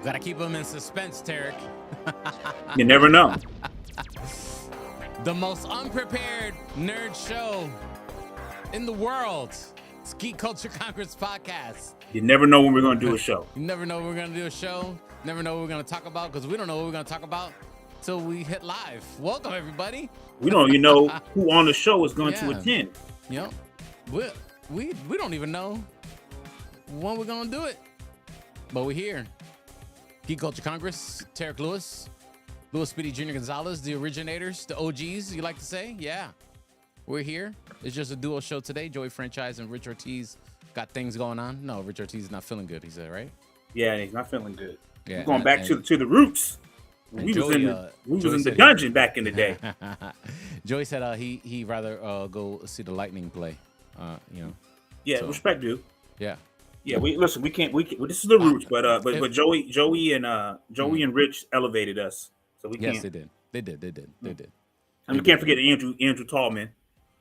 Gotta keep them in suspense, Tarek. You never know. The most unprepared nerd show in the world. It's Geek Culture Congress Podcast. You never know when we're going to do a show. You never know when we're going to do a show. Never know what we're going to talk about because we don't know what we're going to talk about till we hit live. Welcome, everybody. We don't even know who on the show is going to attend. Yep. We don't even know when we're going to do it. But we're here. Geek Culture Congress, Tarek Lewis, Louis Speedy Jr. Gonzalez, the originators, the OGs, you like to say? Yeah. We're here. It's just a duo show today. Joey Franchise and Rich Ortiz got things going on. No, Rich Ortiz is not feeling good, he said, right? Yeah, he's not feeling good. Yeah, we're going back to the roots. We was in the dungeon back in the day. Joey said he rather go see the Lightning play. Yeah, so, respect, dude. Yeah. Yeah, we can't. This is the roots, but Joey and Rich elevated us, so we can't. Yes, they did. And we can't forget Andrew Tallman.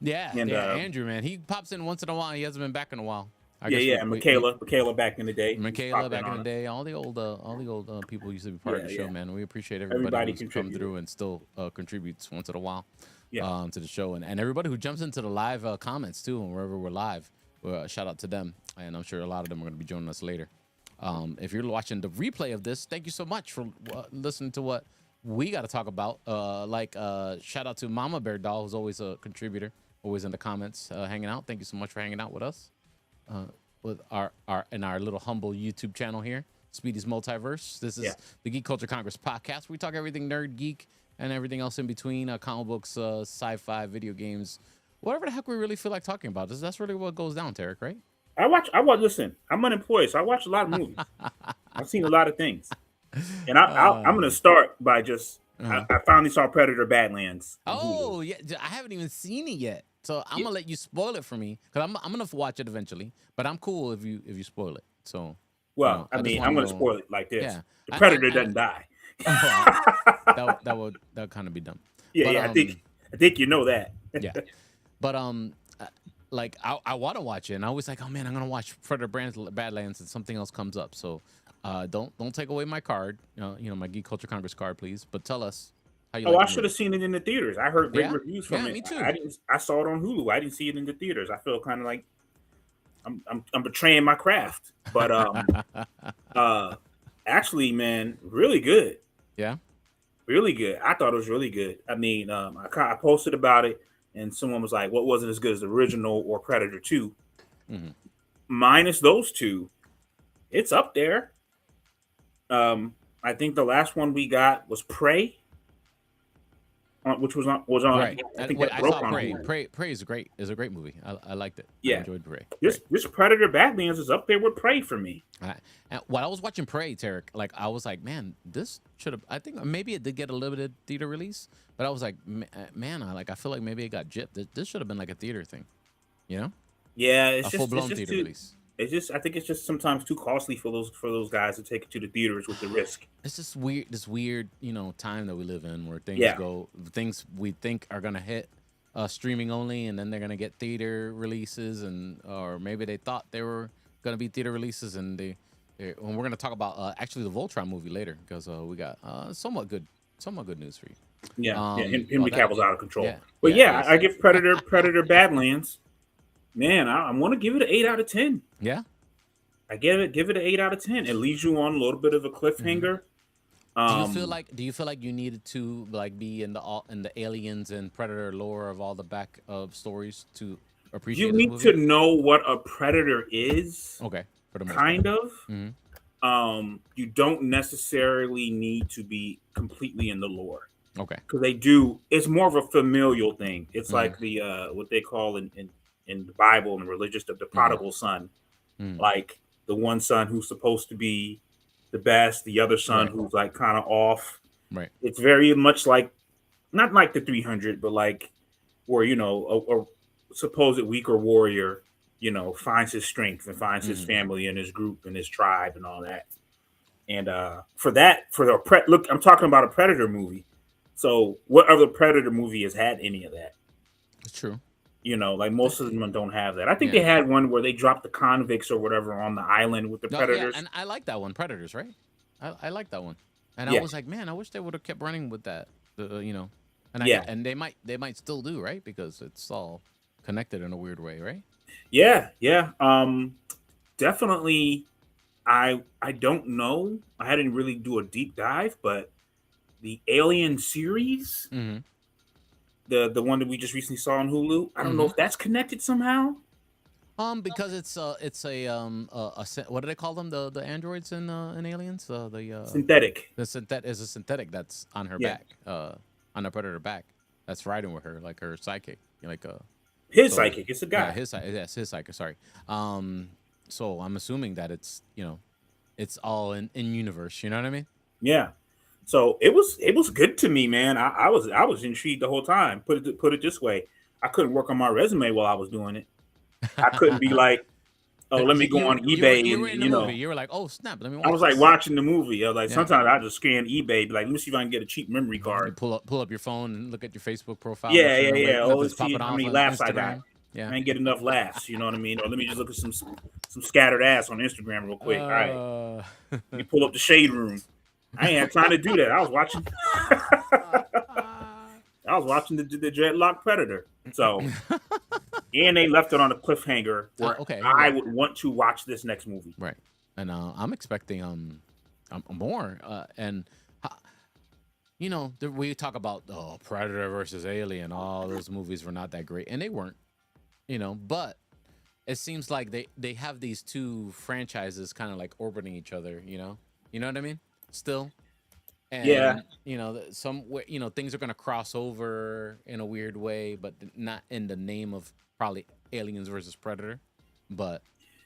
Yeah, Andrew, man, he pops in once in a while. He hasn't been back in a while. Michaela back in the day. Michaela back in the day. All the old people used to be part of the show, man. We appreciate everybody who's come through and still contributes once in a while to the show, and everybody who jumps into the live comments too, and wherever we're live. Shout out to them, and I'm sure a lot of them are going to be joining us later. If you're watching the replay of this, thank you so much for listening to what we got to talk about. Shout out to Mama Bear Doll, who's always a contributor, always in the comments, hanging out. Thank you so much for hanging out with us, with our little humble YouTube channel here, Speedy's Multiverse. This is the Geek Culture Congress Podcast. We talk everything nerd, geek, and everything else in between, comic books, sci-fi, video games, whatever the heck we really feel like talking about. That's really what goes down, Tarek, right? I watch. Listen, I'm unemployed, so I watch a lot of movies. I've seen a lot of things, and I'm going to start by just. I finally saw Predator: Badlands. Oh yeah, I haven't even seen it yet, so I'm gonna let you spoil it for me because I'm gonna watch it eventually. But I'm cool if you spoil it. So I'm going to spoil it like this: the Predator doesn't die. That would kind of be dumb. Yeah, I think you know that. Yeah. But I want to watch it, and I was like, oh man, I'm gonna watch Predator Badlands, and something else comes up. So, don't take away my card, my Geek Culture Congress card, please. But tell us how you. I should have seen it in the theaters. I heard great reviews from it. Me too. I saw it on Hulu. I didn't see it in the theaters. I feel kind of like I'm betraying my craft. But actually, man, really good. Yeah. Really good. I thought it was really good. I mean, I posted about it. And someone was like, what wasn't as good as the original or Predator 2? Mm-hmm. Minus those two, it's up there. I think the last one we got was Prey, which was on. Right. I think I saw Prey. Prey is great. It's a great movie. I liked it. Yeah. I enjoyed Prey. This Predator Badlands is up there with Prey for me. And while I was watching Prey, Tarek, I was like, man, this should have. I think maybe it did get a limited theater release, but I was like, man, I feel like maybe it got gypped. This should have been like a theater thing, Yeah, it's a full-blown theater release. I think it's just sometimes too costly for those guys to take it to the theaters with the risk. It's just weird. This weird, time that we live in where things we think are gonna hit streaming only, and then they're gonna get theater releases, or maybe they thought they were gonna be theater releases, and and we're gonna talk about actually the Voltron movie later because we got somewhat good news for you. Yeah, Henry Cavill's out of control. Yeah, but I give Predator Badlands. Man, I want to give it an 8 out of 10. Yeah, I give it an 8 out of 10. It leaves you on a little bit of a cliffhanger. Mm-hmm. Do you feel like you needed to be in the aliens and Predator lore of all the back of stories to appreciate? You need to know what a Predator is. Okay, for the most kind part. of. Mm-hmm. You don't necessarily need to be completely in the lore. Okay, because they do. It's more of a familial thing. It's like the what they call in the Bible and religious the prodigal son, like the one son who's supposed to be the best, the other son who's like kind of off. Right. It's very much like not like the 300, but like where a supposed weaker warrior, finds his strength and finds his family and his group and his tribe and all that. And look, I'm talking about a Predator movie. So what other Predator movie has had any of that? It's true. Like most of them don't have that. I think they had one where they dropped the convicts or whatever on the island with the Predators. Yeah, and I like that one, Predators, right? I like that one. And I was like, man, I wish they would have kept running with that. And they might still do, right? Because it's all connected in a weird way, right? Yeah. Definitely. I don't know. I hadn't really do a deep dive, but the Alien series, the one that we just recently saw on Hulu, I don't know if that's connected somehow. Because it's what do they call them? The androids in Aliens? Synthetic. The synthetic that's on her back, on the Predator back. That's riding with her, like her psychic, his psychic. It's a guy. Yeah, his psychic. Sorry. So I'm assuming that it's it's all in universe. You know what I mean? Yeah. So it was good to me, man. I was intrigued the whole time. Put it this way, I couldn't work on my resume while I was doing it. I couldn't be like, oh, let me go on eBay you were in the movie. You were like, oh snap, let me watch I was like watching the movie. I was like, sometimes I just scan eBay, be like, let me see if I can get a cheap memory card. You pull up your phone and look at your Facebook profile. Yeah. Oh, let's see how many laughs I got. Yeah. I ain't get enough laughs, you know what I mean? Or let me just look at some scattered ass on Instagram real quick. All right. You pull up the Shade Room. I ain't had time to do that. I was watching the Dreadlock Predator. So and they left it on a cliffhanger where I would want to watch this next movie. Right. And I'm expecting more. And we talk about Predator versus Alien. All those movies were not that great, and they weren't. But it seems like they have these two franchises kind of like orbiting each other. You know what I mean? Still. And, some things are going to cross over in a weird way, but not in the name of probably Aliens versus Predator, but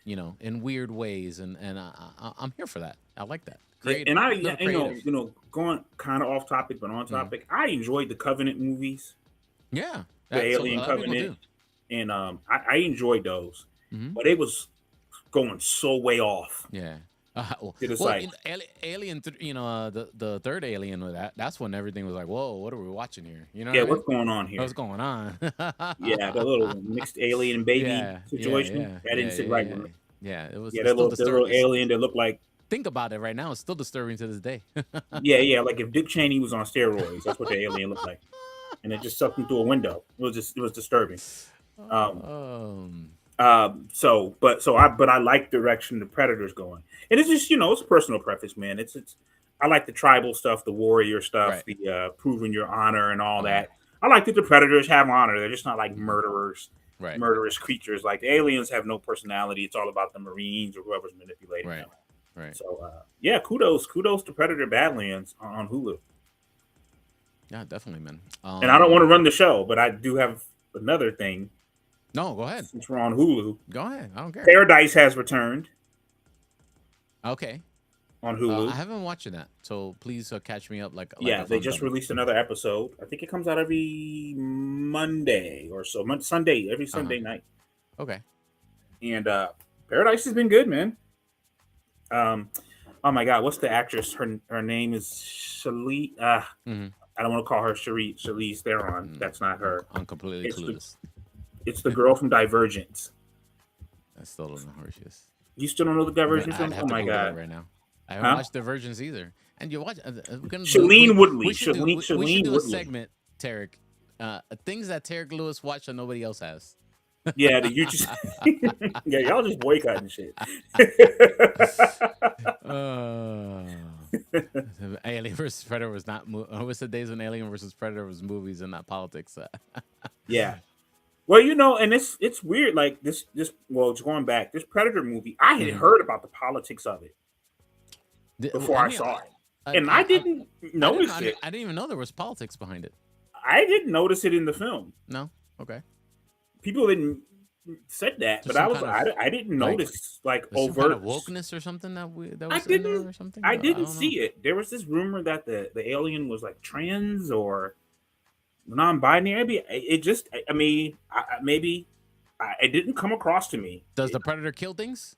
in weird ways, and I'm here for that. I like that. Creative, and going kind of off topic but on topic. I enjoyed the Covenant movies. Yeah, the Alien Covenant, and I enjoyed those, but it was going so way off. Yeah. Alien, the third Alien, that's when everything was like, whoa, what are we watching here? What's going on here? What's going on? Yeah, the little mixed alien baby situation. That didn't sit right with me. Yeah, it was. Yeah, that little alien that looked like. Think about it right now; it's still disturbing to this day. Yeah, like if Dick Cheney was on steroids, that's what the alien looked like, and it just sucked him through a window. It was disturbing. But I like the direction the Predator's going. And it's just, it's personal preference, man. It's I like the tribal stuff, the warrior stuff, the proving your honor and all that. I like that the Predators have honor. They're just not like murderers, murderous creatures. Like the aliens have no personality. It's all about the Marines or whoever's manipulating them. Right. So kudos to Predator Badlands on Hulu. Yeah, definitely, man. And I don't want to run the show, but I do have another thing. No, go ahead. Since we're on Hulu. Go ahead. I don't care. Paradise has returned. Okay. On Hulu. I haven't watched that, so please catch me up. They just released another episode. I think it comes out every Monday or so. Sunday, every Sunday night. Okay. And Paradise has been good, man. Oh my God, what's the actress? Her name is Charlize. I don't want to call her Charlize Theron. That's not her. I'm completely clueless. It's the girl from Divergent. I still don't know who she is. You still don't know the Divergent film? Oh my God! Right now, I haven't watched Divergence either. And you watch Shailene Woodley. We should do a segment, Tarek. Things that Tarek Lewis watched that nobody else has. Yeah, you just y'all just boycotting shit. Alien versus Predator was not. What's the days when Alien versus Predator was movies and not politics? Yeah. Well, and it's weird. Like this. Well, it's going back. This Predator movie, I had heard about the politics of it before I saw it, and I didn't notice it. I didn't even know there was politics behind it. I didn't notice it in the film. No. Okay. People didn't said that, but I didn't notice like overt kind of wokeness or something that was in there or something. I didn't see it. There was this rumor that the alien was like trans or non-binary. It just, maybe it didn't come across to me. Does the Predator kill things?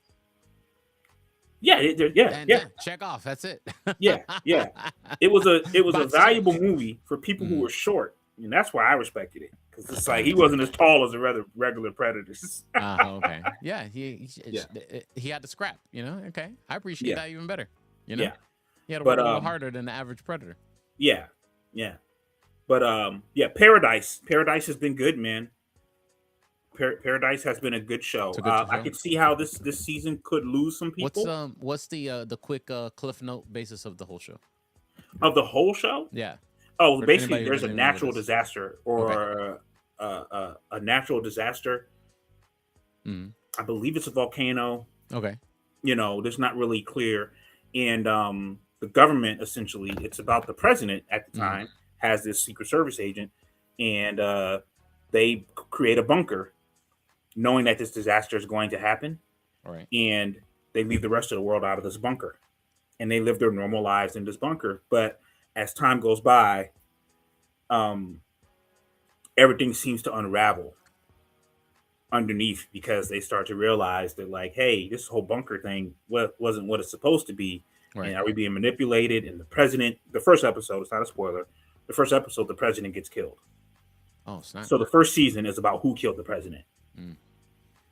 Yeah, yeah. Check off. That's it. yeah. It was a valuable movie for people who were short, and that's why I respected it because it's like he wasn't as tall as the regular Predators. Okay. Yeah, he had to scrap. Okay, I appreciate that even better. Yeah. He had to work a little harder than the average Predator. Yeah. But Paradise has been good, man. Paradise has been a good show. I can see how this season could lose some people. What's the quick cliff note basis of the whole show? Of the whole show? Yeah. Oh, basically, there's a natural disaster or a natural disaster. Mm-hmm. I believe it's a volcano. Okay. There's not really clear, and the government essentially, it's about the president at the time has this Secret Service agent, and they create a bunker, knowing that this disaster is going to happen. All right. And they leave the rest of the world out of this bunker, and they live their normal lives in this bunker. But as time goes by, everything seems to unravel underneath, because they start to realize that, like, hey, this whole bunker thing wasn't what it's supposed to be. Right. And are we being manipulated? And the first episode, it's not a spoiler, the first episode, the president gets killed. Oh, snap. So the first season is about who killed the president.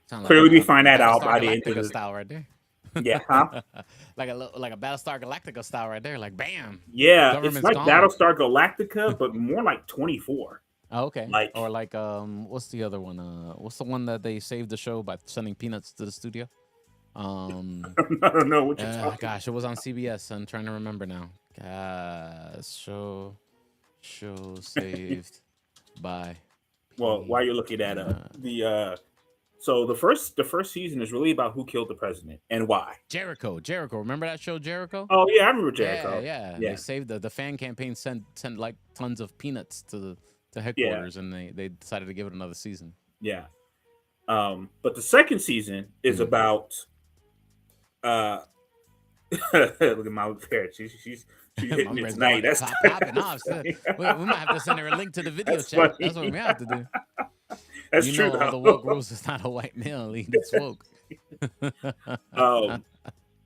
Clearly, we find that out by the end of the style right there. Yeah, huh? like a Battlestar Galactica style right there. Like, bam. Yeah, it's like gone. Battlestar Galactica, but more like 24. Oh, okay. What's the other one? What's the one that they saved the show by sending peanuts to the studio? I don't know what you're talking about. Gosh, it was on CBS. I'm trying to remember now. Show saved by. Well, while you're looking at so the first season is really about who killed the president and why. Jericho. Remember that show, Jericho? Oh yeah, I remember Jericho. Yeah. They saved the fan campaign sent like tons of peanuts to headquarters, and they decided to give it another season. Yeah. But the second season is about look at my parents. She's hitting it tonight. That's popping off. We might have to send her a link to the video chat. Funny. That's what we have to do. That's true. Though. The woke rules is not a white male lead. It's woke.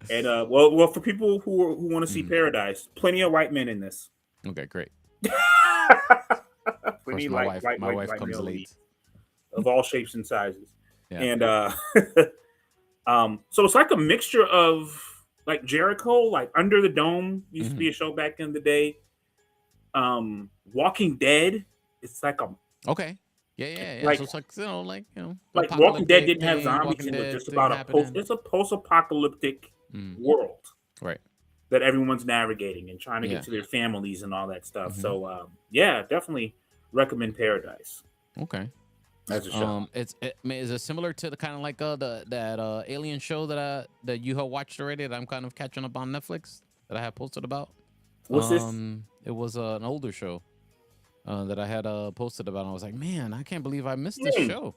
And well, for people who want to see Paradise, plenty of white men in this. Okay, great. Plenty my wife comes late. Of all shapes and sizes. Yeah. And so it's like a mixture of like Jericho, like Under the Dome used to be a show back in the day. Walking Dead, it's like a Yeah. Like, so it's like like Walking Dead didn't have zombies in it, just about it's a post-apocalyptic world, right? That everyone's navigating and trying to get to their families and all that stuff. So definitely recommend Paradise. Okay. As a show. Is it similar to the kind of like that alien show that you have watched already that I'm kind of catching up on Netflix that I have posted about? What's this? It was an older show that I had posted about. I was like, man, I can't believe I missed this show.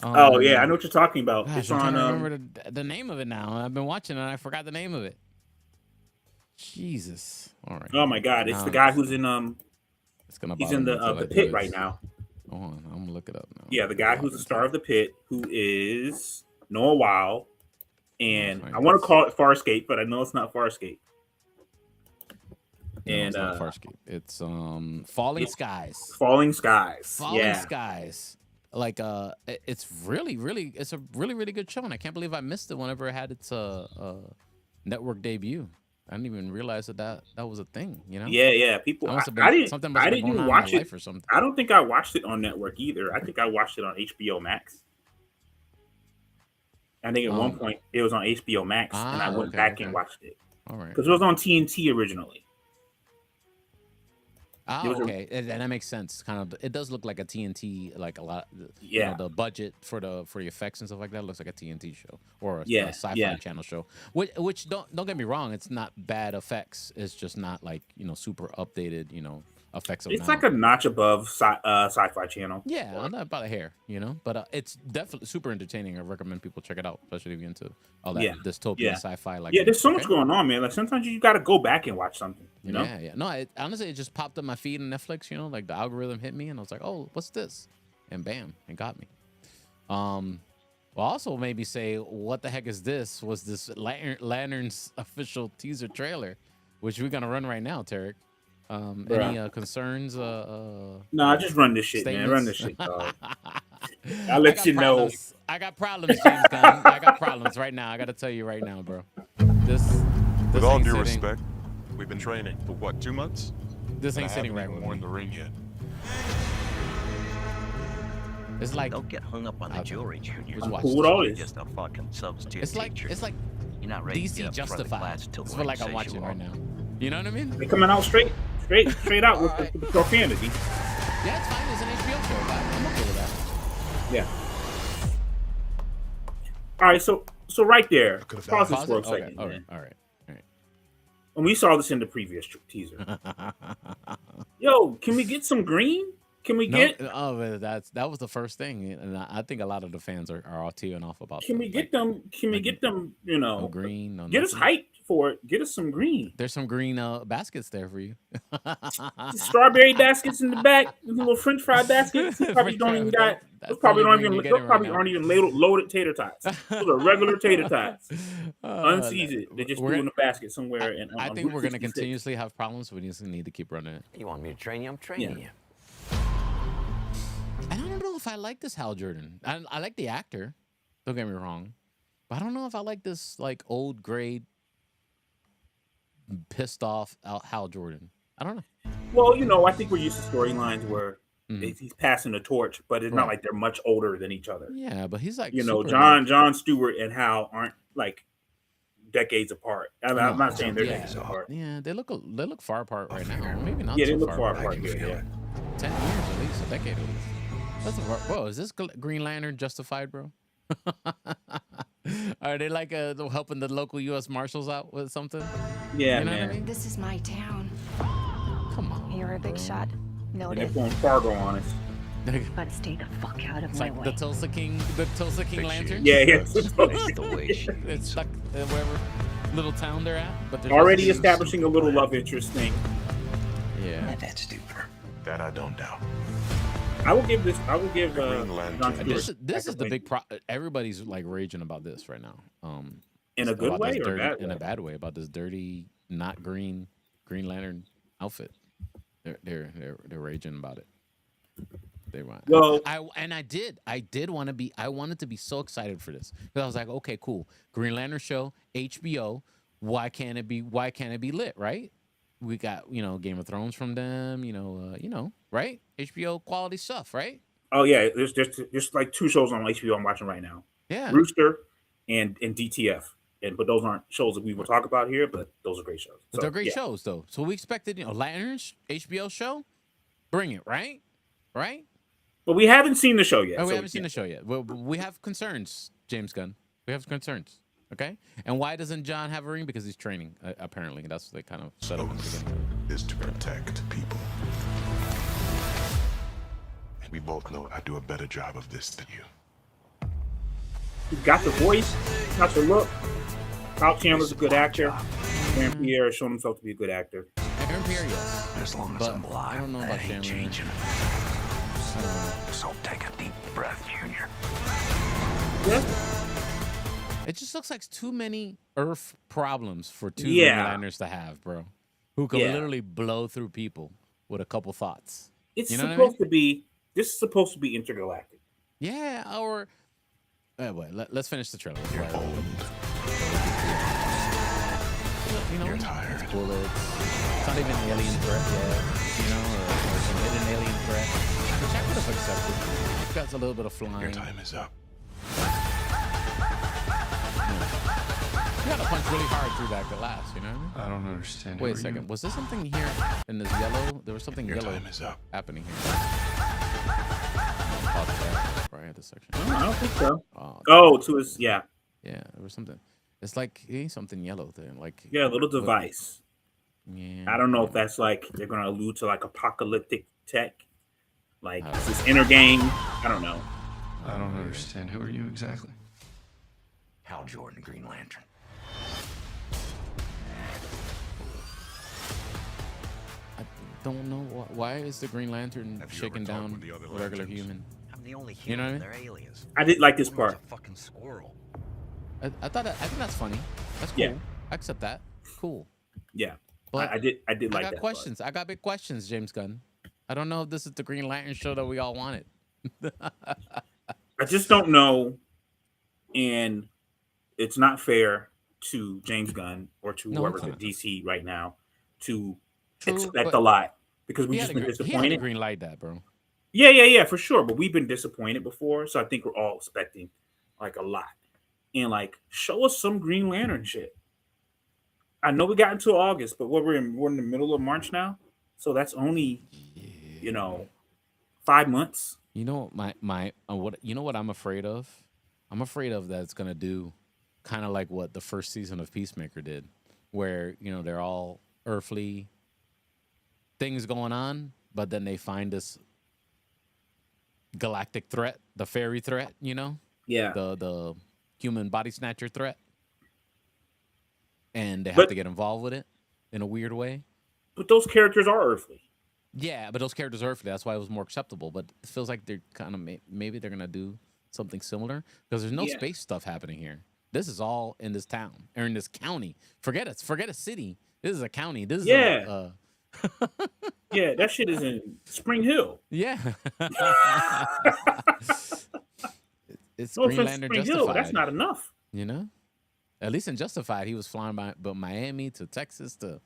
Oh yeah, I know what you're talking about. Gosh, it's I'm on. trying to remember the name of it now. I've been watching it and I forgot the name of it. Jesus. All right. Oh my God, it's the guy who's in he's in the pit right now. Hold on, I'm gonna look it up now. Yeah, the guy who's the star of the pit, who is Noah Weil, and I want to call it Farscape, but I know it's not Farscape. No, it's not Farscape. It's Falling Skies. Falling Skies. Falling Skies. Like it's a really really good show, and I can't believe I missed it whenever it had its network debut. I didn't even realize that was a thing, you know? Yeah. People, I didn't watch it. Or something. I don't think I watched it on network either. I think I watched it on HBO Max. I think at one point it was on HBO Max, and I went back and watched it. All right. Because it was on TNT originally. Okay, and that makes sense. Kind of, it does look like a TNT, like a lot. Yeah, the budget for the effects and stuff like that looks like a TNT show or a sci-fi channel show. Which don't get me wrong, it's not bad effects. It's just not like super updated effects. It's like a notch above sci-fi channel. Yeah, not about a hair, but it's definitely super entertaining. I recommend people check it out, especially if you're into all that dystopian sci-fi. Like there's so much going on, man. Like sometimes you got to go back and watch something. You know? Yeah. No, honestly, it just popped up my feed on Netflix. Like the algorithm hit me, and I was like, "Oh, what's this?" And bam, it got me. Well, also maybe say, "What the heck is this?" Was this Lanterns official teaser trailer, which we're gonna run right now, Tarek. Any concerns? No, I just run this shit, man. Run this shit, dog. I'll let you know. I got problems, James Gunn. I got problems right now. I got to tell you right now, bro. This with all due respect, We've been training for what, 2 months? This ain't sitting right with me. In the ring yet. It's like don't get hung up on the jewelry, Junior. You're just a fucking substitute it's like teacher. It's like you're not ready DC to get Justified. That's what like I'm watching right now. You know what I mean? They're coming out straight out with the profanity. Yeah, it's fine. It's an HBO show. I'm okay with that. Yeah. All right, so right there. Pause this for a second. All right. And we saw this in the previous teaser. Yo, can we get some green? Can we get? Oh, that was the first thing, and I think a lot of the fans are all teeing off about. Can we get them? Can we get them? You know, no green. No get nothing. us hyped for it. Get us some green. There's some green baskets there for you. Strawberry baskets in the back. Little French fry baskets. Probably don't even got. Those probably aren't even loaded tater tots. Those are regular tater tots, unseasoned. They just threw in the basket somewhere. I think we're gonna continuously have problems. We just need to keep running it. You want me to train you? I'm training you. I don't know if I like this Hal Jordan. I like the actor. Don't get me wrong, but I don't know if I like this like old grade, pissed off Hal Jordan. I don't know. Well, you know, I think we're used to storylines where he's passing the torch, but it's not like they're much older than each other. Yeah, but he's like, you know, John Stewart and Hal aren't like decades apart. I'm not saying they're decades apart. Yeah, they look far apart right now. Maybe not. Yeah, so they look far apart. Yeah. 10 years at least, a decade at least. Whoa, is this Green Lantern justified, bro? Are they like helping the local U.S. Marshals out with something? Yeah, you know man. What I mean? This is my town. Come on. You're a big shot. Noted. They're pulling Fargo on us. Gotta stay the fuck out of my way. The Tulsa King Lantern? Yeah. That's the way she It's stuck wherever little town they're at. But already establishing a little love interest thing. Yeah. That's stupid. That I don't doubt. I will give John Stewart. This is the big everybody's like raging about this right now. In a good way or bad way? In a bad way about this dirty, not Green Lantern outfit. They're raging about it. They want. Well, I did want to be. I wanted to be so excited for this because I was like, okay, cool, Green Lantern show, HBO. Why can't it be lit, right? We got Game of Thrones from them, right? HBO quality stuff, right? Oh yeah, there's like 2 shows on HBO I'm watching right now. Yeah, Rooster and DTF, but those aren't shows that we will talk about here. But those are great shows. But they're great shows though. So we expected, Lanterns HBO show, bring it, right? Right? But we haven't seen the show yet. We haven't seen the show yet. We have concerns, James Gunn. We have concerns. Okay, and why doesn't John have a ring? Because he's training. Apparently, that's what they kind of set up in the beginning. Is to protect people. And we both know I do a better job of this than you. He's got the voice, got the look. Kyle Chandler's a good actor. Aaron Pierre has shown himself to be a good actor. Aaron Pierre, yes. As long as I'm alive, I don't know about ain't changing. So take a deep breath, Junior. Yeah. It just looks like too many Earth problems for 2 Green Lanterns to have, bro. Who can literally blow through people with a couple thoughts. It's supposed to be. This is supposed to be intergalactic. Yeah, or wait, let's finish the trailer. You're old. You're tired. It's bullets. It's not even an alien threat yet, or some hidden alien threat, which I could have accepted. It's got a little bit of flying. Your time is up. You gotta punch really hard through that glass, you know? I don't understand. Wait a second. Was there something here in this yellow? There was something Your yellow time is up. happening here. Pause that right at this section. I don't think so. To his Yeah, there was something. It's like something yellow there, like a little device. Yeah. I don't know if that's like they're gonna allude to like apocalyptic tech, like is this inner game. I don't know. I don't understand. Who are you exactly? Hal Jordan, Green Lantern. I don't know why is the Green Lantern shaking down a regular human. I'm the only You know human. what I mean? They're aliens. I did like this part. A fucking squirrel. I think that's funny. That's cool. Yeah. I accept that. Cool. Yeah, But I did like that. I got questions. I got big questions, James Gunn. I don't know if this is the Green Lantern show that we all wanted. I just don't know, and it's not fair to James Gunn or to whoever's at DC right now to True, expect a lot because we've just been he had disappointed. to green light that, bro. Yeah, for sure. But we've been disappointed before, so I think we're all expecting like a lot. And like, show us some Green Lantern shit. I know we got until August, but we're in the middle of March now, so that's only 5 months. You know what I'm afraid of? I'm afraid of that it's gonna do kind of like what the first season of Peacemaker did, where they're all earthly things going on, but then they find this galactic threat, the fairy threat, Yeah. The human body snatcher threat, and they have to get involved with it in a weird way. But those characters are earthly. Yeah, but those characters are earthly. That's why it was more acceptable. But it feels like they're kind of maybe they're gonna do something similar because there's no space stuff happening here. This is all in this town or in this county. Forget a city. This is a county. This is yeah, that shit is in Spring Hill. Yeah. It's no Green Lantern Spring Justified. Hill, that's not enough. At least in Justified, he was flying by Miami to Texas to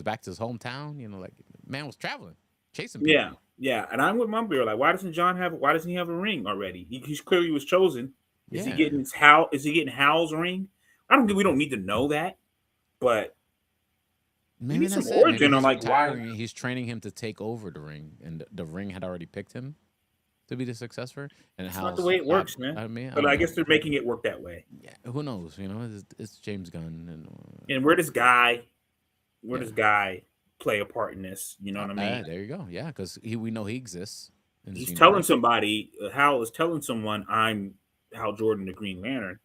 back to his hometown. Like man was traveling, chasing people. Yeah. And I'm with my beer. Like, why doesn't he have a ring already? He's clearly was chosen. Is he getting Hal's ring? We don't need to know that, but maybe some that's origin it. on like why he's training him to take over the ring, and the ring had already picked him to be the successor. And it's not the way it works, man. I guess they're making it work that way. Yeah, who knows? It's James Gunn, and where does Guy play a part in this? You know what I mean? There you go. Yeah, because we know he exists. He's telling somebody. Hal is telling someone, "I'm Hal Jordan, the Green Lantern,"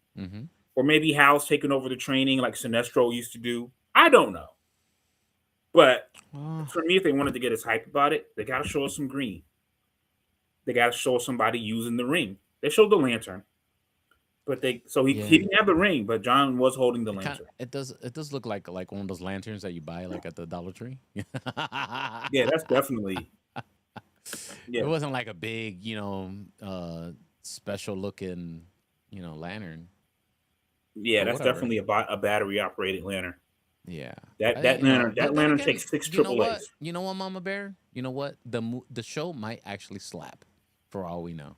or maybe Hal's taking over the training like Sinestro used to do. I don't know, but for me, if they wanted to get us hype about it, they got to show us some green. They got to show somebody using the ring. They showed the lantern, but he didn't have the ring, but John was holding the lantern. It does look like one of those lanterns that you buy like at the Dollar Tree. Yeah, that's definitely. Yeah. It wasn't like a big, special looking, lantern. Yeah, that's definitely a battery operated lantern. Yeah, that lantern takes 6 AAAs. You know what, Mama Bear? You know what? The show might actually slap, for all we know.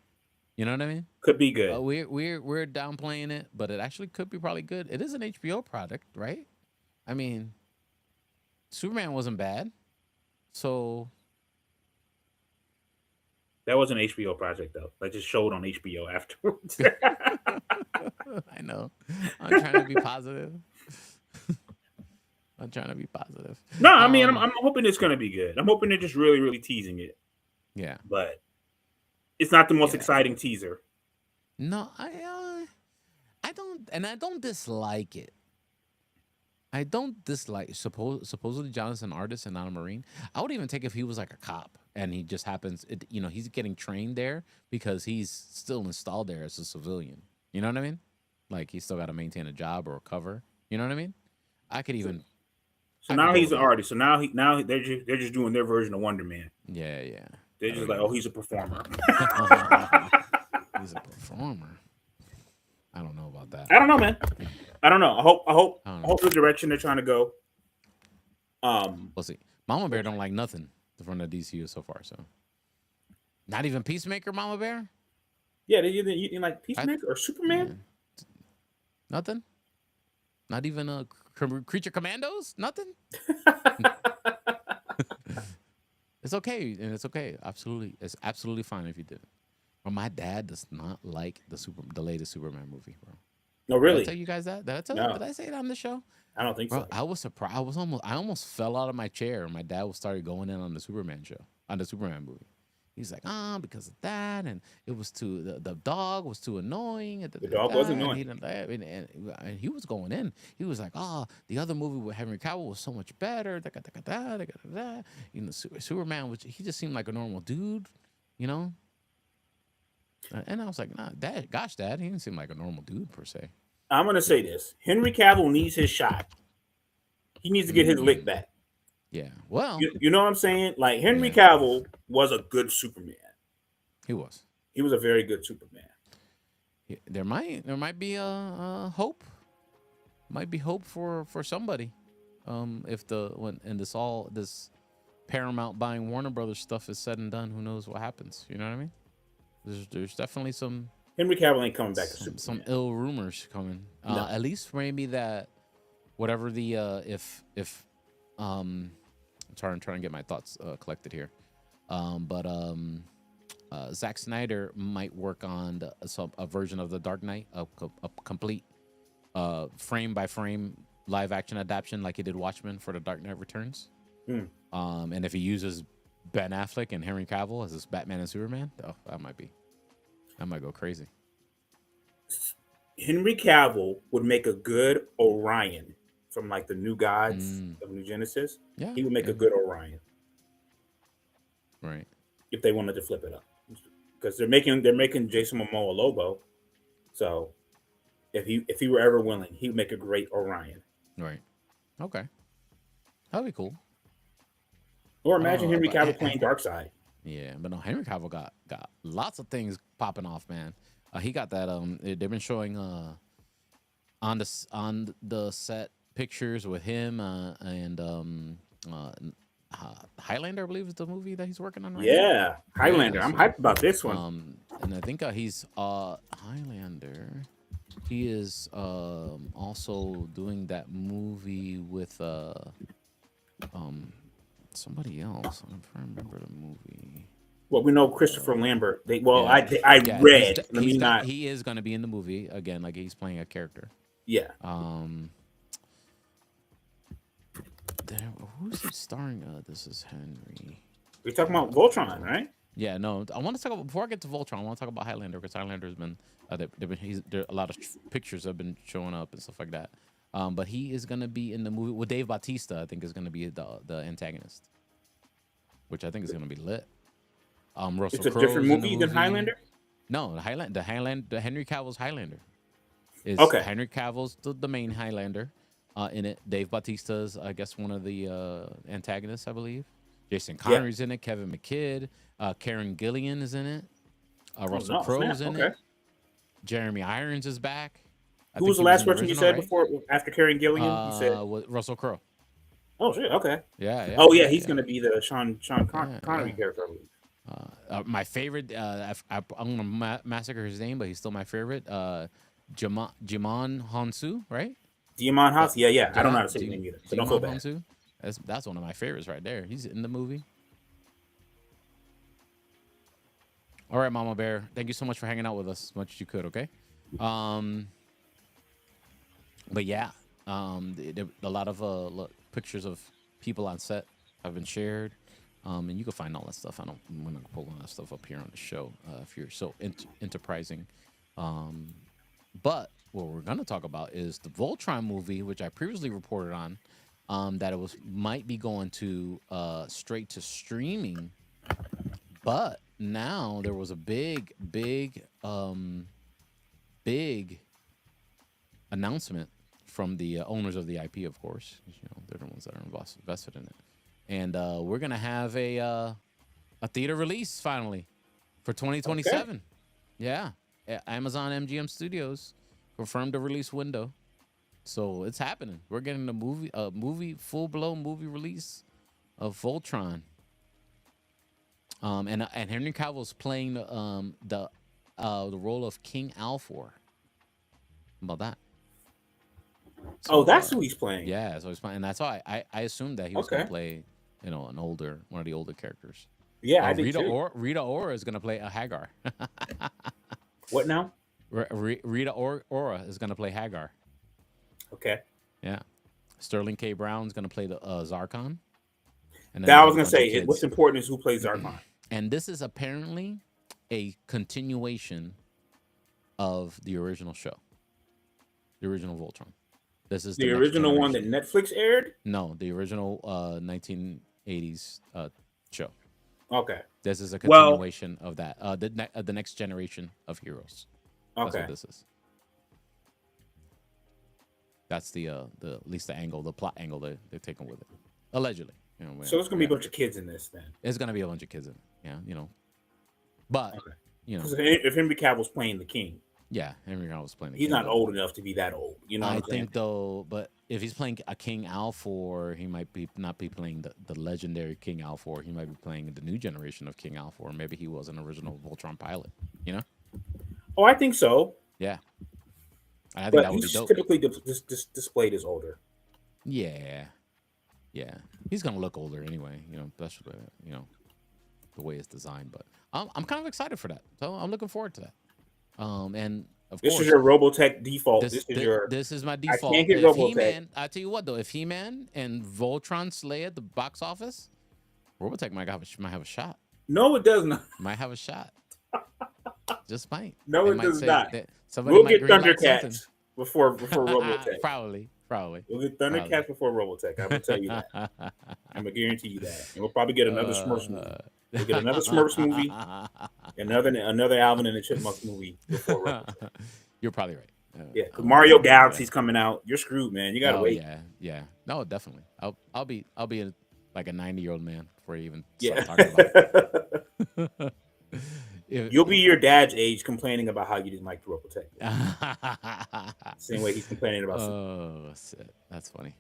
You know what I mean? Could be good. We're downplaying it, but it actually could be probably good. It is an HBO product, right? I mean, Superman wasn't bad, so that was an HBO project though. That just showed on HBO afterwards. I know. I'm trying to be positive. No, I mean, I'm hoping it's gonna be good. I'm hoping they're just really, really teasing it. Yeah, but it's not the most exciting teaser. No, I don't dislike it. I don't dislike. Supposedly Jonathan Artis and not a Marine. I would even take if he was like a cop and he just happens. He's getting trained there because he's still installed there as a civilian. You know what I mean? Like he's still got to maintain a job or a cover. You know what I mean? I could even. So now he's an artist. So now they're just doing their version of Wonder Man. Yeah. They're just like, oh, he's a performer. He's a performer. I don't know about that. I don't know, man. I don't know. I hope the direction they're trying to go. We'll see. Mama Bear don't like nothing from the DCU so far. So, not even Peacemaker, Mama Bear. Yeah, you like Peacemaker or Superman? Yeah. Nothing. Not even Creature Commandos. Nothing. It's okay, and it's okay. Absolutely, it's absolutely fine if you did. But my dad does not like the latest Superman movie, bro. No, really? Did I tell you guys that? Did I say it on the show? I don't think so. I was surprised. I almost fell out of my chair. My dad started going in on the Superman show, on the Superman movie. He's like, because of that, and it was the dog was too annoying. The dog was annoying. And he was going in. He was like, the other movie with Henry Cavill was so much better. Superman, he just seemed like a normal dude, And I was like, nah, Dad, Dad, he didn't seem like a normal dude per se. I'm gonna say this: Henry Cavill needs his shot. He needs to get his lick back. Yeah, well, you know what I'm saying? Like Henry Cavill was a good Superman. He was. He was a very good Superman. There might be a hope. Might be hope for somebody. If this Paramount buying Warner Brothers stuff is said and done, who knows what happens? You know what I mean? There's definitely some Henry Cavill ain't coming back to Superman. Some ill rumors coming. No. At least maybe that whatever the if I'm trying to get my thoughts collected here. Zack Snyder might work on a version of The Dark Knight, a complete frame by frame live action adaptation like he did Watchmen for The Dark Knight Returns. And if he uses Ben Affleck and Henry Cavill as his Batman and Superman, that might go crazy. Henry Cavill would make a good Orion from like the New Gods of New Genesis. Yeah, he would make a good Orion. Right. If they wanted to flip it up, because they're making Jason Momoa Lobo, so if he were ever willing, he would make a great Orion. Right. Okay. That'd be cool. Or imagine Henry Cavill playing Darkseid. Yeah, but no, Henry Cavill got lots of things popping off, man. He got that. They've been showing on the set pictures with him and Highlander, I believe is the movie that he's working on right now. Yeah, Highlander. I'm hyped about this one. And I think he's Highlander. He is also doing that movie with somebody else. I'm trying to remember the movie. Well, we know Christopher Lambert. I read. He is going to be in the movie again, like he's playing a character. Yeah. Who's he starring? This is Henry. We're talking about Voltron, right? Yeah, no. I want to talk about, before I get to Voltron, I want to talk about Highlander, because Highlander has been there a lot of pictures have been showing up and stuff like that. But he is gonna be in the movie with Dave Bautista. I think is gonna be the antagonist, which I think is gonna be lit. Russell it's a Crowe's different movie than Highlander. No, the Henry Cavill's Highlander is Henry Cavill's the main Highlander. In it, Dave Bautista's, I guess, one of the antagonists, I believe. Jason Connery's in it. Kevin McKidd, Karen Gillian is in it. Russell Crowe's in it. Jeremy Irons is back. Who was the last person you said before after Karen Gillian? You said Russell Crowe. Oh shit! Okay. Yeah. Oh yeah, he's gonna be the Sean Connery character. My favorite. I'm gonna massacre his name, but he's still my favorite. Jimon Honsu, right? Djimon Hounsou, yeah. I don't know how to say his name either, so don't feel bad. Honsu? That's one of my favorites right there. He's in the movie. All right, Mama Bear. Thank you so much for hanging out with us as much as you could, okay? But yeah, a lot of pictures of people on set have been shared. And you can find all that stuff. I'm going to pull all that stuff up here on the show if you're so enterprising. But what we're going to talk about is the Voltron movie, which I previously reported on, that it might be going to straight to streaming. But now there was a big announcement from the owners of the IP, of course. They're the ones that are invested in it. And we're going to have a theater release finally for 2027. Okay. Yeah. Amazon MGM Studios confirmed the release window. So it's happening. We're getting a full-blown movie release of Voltron. And Henry Cavill's playing the role of King Alfor. How about that? So, that's who he's playing. Yeah, so he's playing, and that's why I assumed that he was going to play, one of the older characters. Yeah, I did too. Rita Ora is going to play a Hagar. What now? Rita Ora is going to play Hagar. Okay. Yeah. Sterling K. Brown's going to play the Zarkon. And I was going to say, what's important is who plays Zarkon. And this is apparently a continuation of the original show, the original Voltron. This is the original one that Netflix aired? No, the original 1980s show. Okay. This is a continuation of that. The next generation of heroes. That's what this is. That's the at least the plot angle they're taking with it. Allegedly. So there's gonna be a bunch of kids in this then. There's gonna be a bunch of kids in it. Yeah, But if Henry Cavill's playing the king. Yeah, Henry Cavill playing. He's not old enough to be that old. You know, I think though, but if he's playing a King Alfor, he might be not be playing the legendary King Alfor. He might be playing the new generation of King Alfor. Maybe he was an original Voltron pilot. You know? Oh, I think so. Yeah. I think but that would be he's dope. typically displayed as older. Yeah. Yeah. He's gonna look older anyway. You know, that's the way it's designed. But I'm kind of excited for that. So I'm looking forward to that. And of course, this is your Robotech default. This is my default. I can't get if Robotech. He-Man, I tell you what though, if He-Man and Voltron slay at the box office, Robotech might have a shot. No, it does not. Might have a shot. Just might. No, they it might does not. We'll get Thundercats before Robotech. Probably. We'll get Thundercats before Robotech. I'm gonna tell you that. I'm gonna guarantee you that. And we'll probably get another Smurfs movie. We'll get another Smurfs movie, another Alvin and the Chipmunks movie before Robotech. You're probably right. Yeah, Mario Galaxy's coming out. You're screwed, man. You gotta wait. Yeah. No, definitely. I'll be like a 90-year-old man before you even start talking about it. You'll be your dad's age complaining about how you didn't like Robotech. Same way he's complaining about. Oh, that's funny.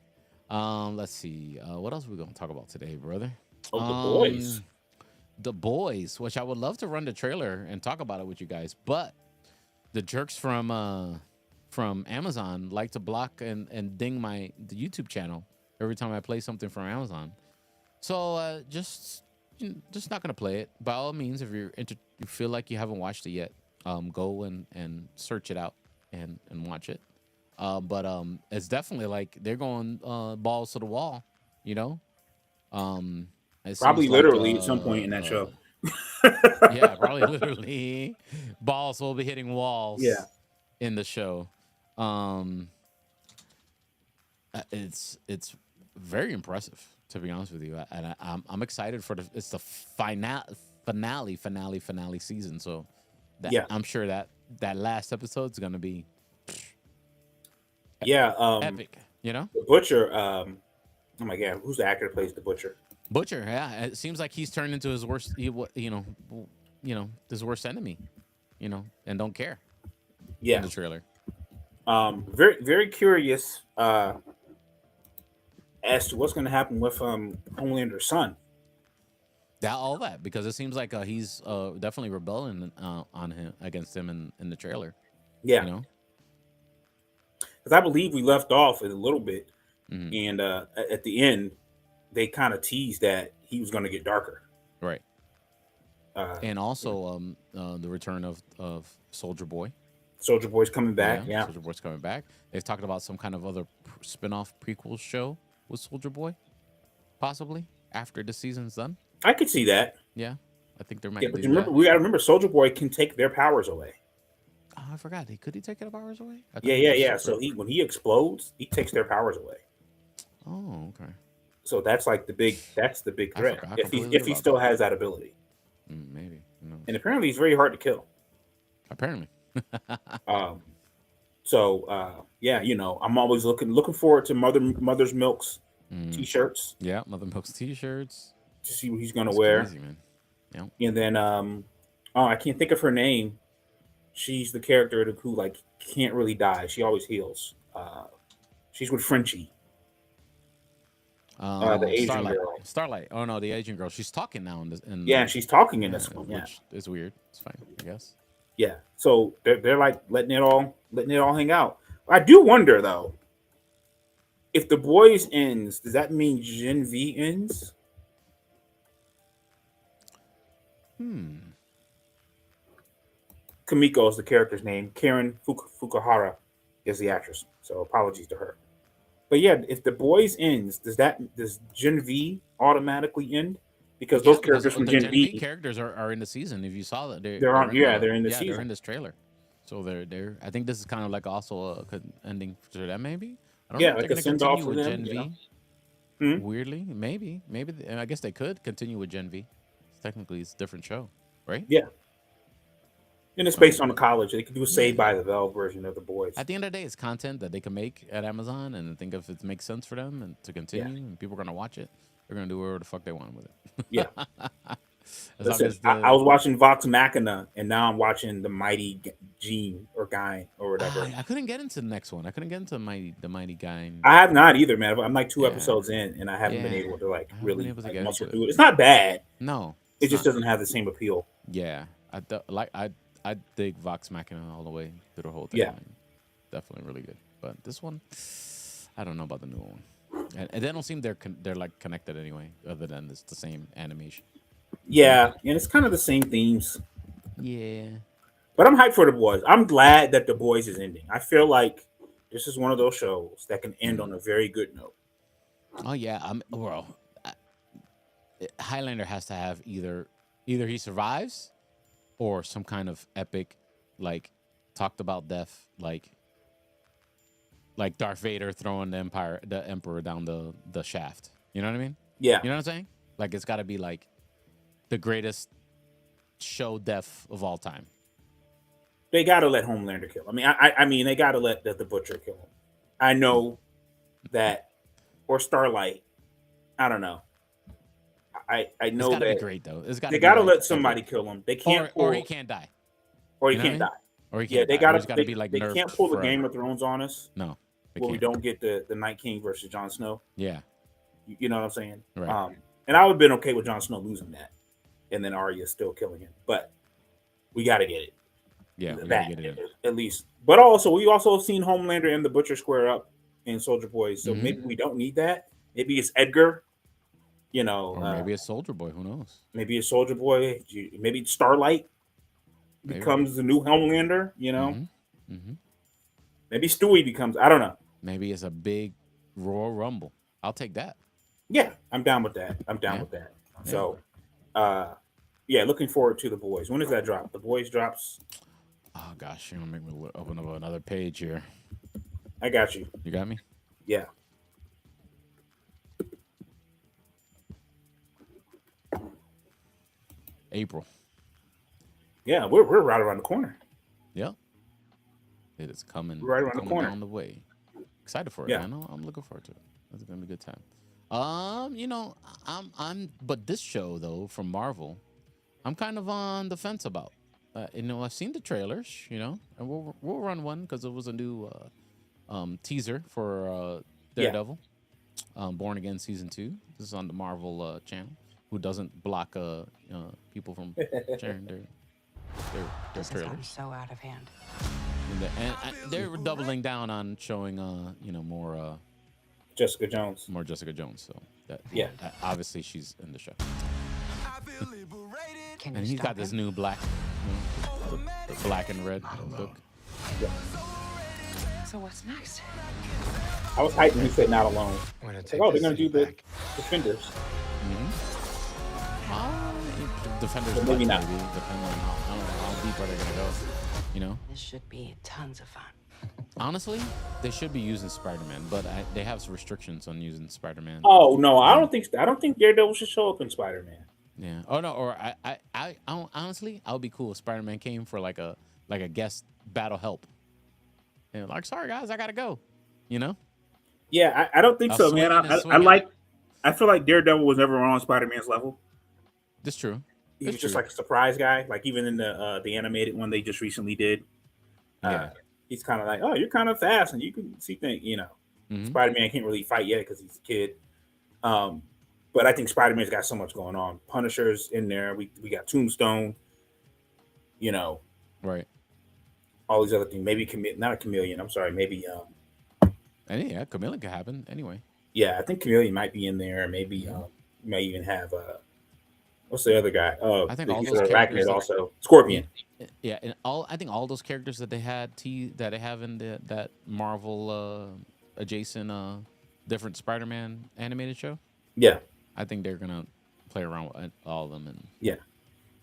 Let's see. What else are we gonna talk about today, brother? Oh, the boys. The Boys, which I would love to run the trailer and talk about it with you guys, but the jerks from Amazon like to block and ding the YouTube channel every time I play something from Amazon. So just not gonna play it. By all means, if you feel like you haven't watched it yet, go and search it out and watch it. But it's definitely like they're going balls to the wall, you know. Probably literally at some point in that show. Yeah, probably literally. Balls will be hitting walls. Yeah. In the show, it's very impressive, to be honest with you, and I'm excited for it's the finale season. So I'm sure that last episode is gonna be epic. You know, the Butcher. Oh my God, who's the actor that plays the Butcher? Butcher, yeah. It seems like he's turned into his worst, his worst enemy, and don't care. Yeah. In the trailer. Very, very curious as to what's going to happen with Homelander's son. All that because it seems like he's definitely rebelling against him in the trailer. Yeah. Because I believe we left off a little bit, and at the end. They kind of teased that he was going to get darker, right? And also the return of Soldier Boy. Soldier Boy's coming back. Yeah, Soldier Boy's coming back. They've talked about some kind of other spin-off prequel show with Soldier Boy, possibly after the season's done. I could see that. Yeah, I think there might. Yeah, but we got to remember, Soldier Boy can take their powers away. Oh, I forgot. Could he take their powers away? Yeah. So when he explodes, he takes their powers away. Oh, okay. So that's like the big threat. If he still has that ability, maybe. And apparently he's very hard to kill. Apparently. I'm always looking forward to Mother's Milk's t-shirts. Yeah, Mother Milk's t-shirts. To see what he's gonna wear. Crazy, man. Yeah. And then I can't think of her name. She's the character who like can't really die. She always heals. She's with Frenchie. The Asian girl. Starlight. Oh no, the Asian girl. She's talking now she's talking in this one. Yeah, which is weird. It's fine, I guess. Yeah. So they're like letting it all hang out. I do wonder though, if The Boys ends, does that mean Gen V ends? Kamiko is the character's name. Karen Fukuhara is the actress. So apologies to her. But yeah, if The Boys ends, does Gen V automatically end? Because those characters from Gen V characters are in the season. If you saw that, they're in the season. They're in this trailer. So they're. I think this is kind of like also a ending for them, maybe. I don't know if like they're a send off for them. Gen V. Weirdly, maybe. I guess they could continue with Gen V. Technically, it's a different show, right? Yeah. And it's based on a college. They could do a Saved by the Bell version of The Boys. At the end of the day, it's content that they can make at Amazon, and I think if it makes sense for them and to continue, and people are gonna watch it, they're gonna do whatever the fuck they want with it. Yeah. Listen, I was watching Vox Machina, and now I'm watching the Mighty Gene or Guy or whatever. I couldn't get into the next one. I couldn't get into the Mighty Guy. I have not either, man. I'm like 2 episodes in, and I haven't been able to really muscle through it. It's not bad. No, it just doesn't have the same appeal. Yeah, I dig Vox Machina all the way through the whole thing. Yeah, definitely really good. But this one, I don't know about the new one. And they don't seem they're like connected anyway, other than it's the same animation. Yeah, and it's kind of the same themes. Yeah, but I'm hyped for The Boys. I'm glad that The Boys is ending. I feel like this is one of those shows that can end on a very good note. Oh yeah, Highlander has to have either he survives or some kind of epic, like talked about death, like Darth Vader throwing the Emperor down the shaft. You know what I mean? Yeah. You know what I'm saying? Like it's got to be like the greatest show death of all time. They got to let Homelander kill him. I mean, they got to let the Butcher kill him. I know that, or Starlight. I don't know. I know it's gotta that be great though. They got to let somebody kill him. They can't, or he can't die. Or he can't die. Or he can't. They got to be like. They can't pull the Game of Thrones on us. No. We don't get the Night King versus Jon Snow. Yeah. You know what I'm saying? Right. And I would have been okay with Jon Snow losing that, and then Arya still killing him. But we got to get it. Yeah, we got to get it at least. But also, we also have seen Homelander and the Butcher square up in Soldier Boy, so maybe we don't need that. Maybe it's Edgar. You know, or maybe it's Soldier Boy. Who knows? Maybe it's Soldier Boy. Maybe Starlight becomes the new Homelander. You know, maybe Stewie becomes. I don't know. Maybe it's a big Royal Rumble. I'll take that. Yeah, I'm down with that. with that. So, looking forward to The Boys. When does that drop? The Boys drops. Oh gosh, you're gonna make me open up another page here. I got you. You got me? Yeah. April. Yeah, we're right around the corner. Yep. It is coming. Right around the corner. On the way. Excited for it, man. I'm looking forward to it. It's gonna be a good time. But this show though from Marvel, I'm kind of on the fence about. I've seen the trailers, and we'll run one because it was a new teaser for Daredevil, Born Again season 2. This is on the Marvel channel, who doesn't block people from sharing their trailers. So out of hand. And they're doubling down on showing more Jessica Jones. More Jessica Jones. So obviously she's in the show. And he's got this new black, the black and red book. Yeah. So what's next? I was hyped when he said "Not Alone." They're gonna do the Defenders. Defenders, but maybe not. Depending on how deep are they gonna go. This should be tons of fun. Honestly, they should be using Spider-Man, but they have some restrictions on using Spider-Man. Oh no, I don't think Daredevil should show up in Spider-Man. Yeah. Oh no. Or I honestly, I would be cool if Spider-Man came for like a guest battle help. And like, sorry guys, I gotta go. Yeah, I don't think so, man. I feel like Daredevil was never on Spider-Man's level. That's true. He was just like a surprise guy. Like even in the animated one they just recently did. He's kind of like, oh, you're kind of fast and you can see things. Spider-Man can't really fight yet because he's a kid. But I think Spider-Man's got so much going on. Punisher's in there. We got Tombstone. Right. All these other things. Maybe not a Chameleon. I'm sorry. Maybe. And yeah, Chameleon could happen anyway. Yeah, I think Chameleon might be in there. Maybe you may even have what's the other guy? I think all those characters also Scorpion. Yeah, and I think all those characters that they had that they have in that Marvel adjacent different Spider-Man animated show. Yeah. I think they're gonna play around with all of them and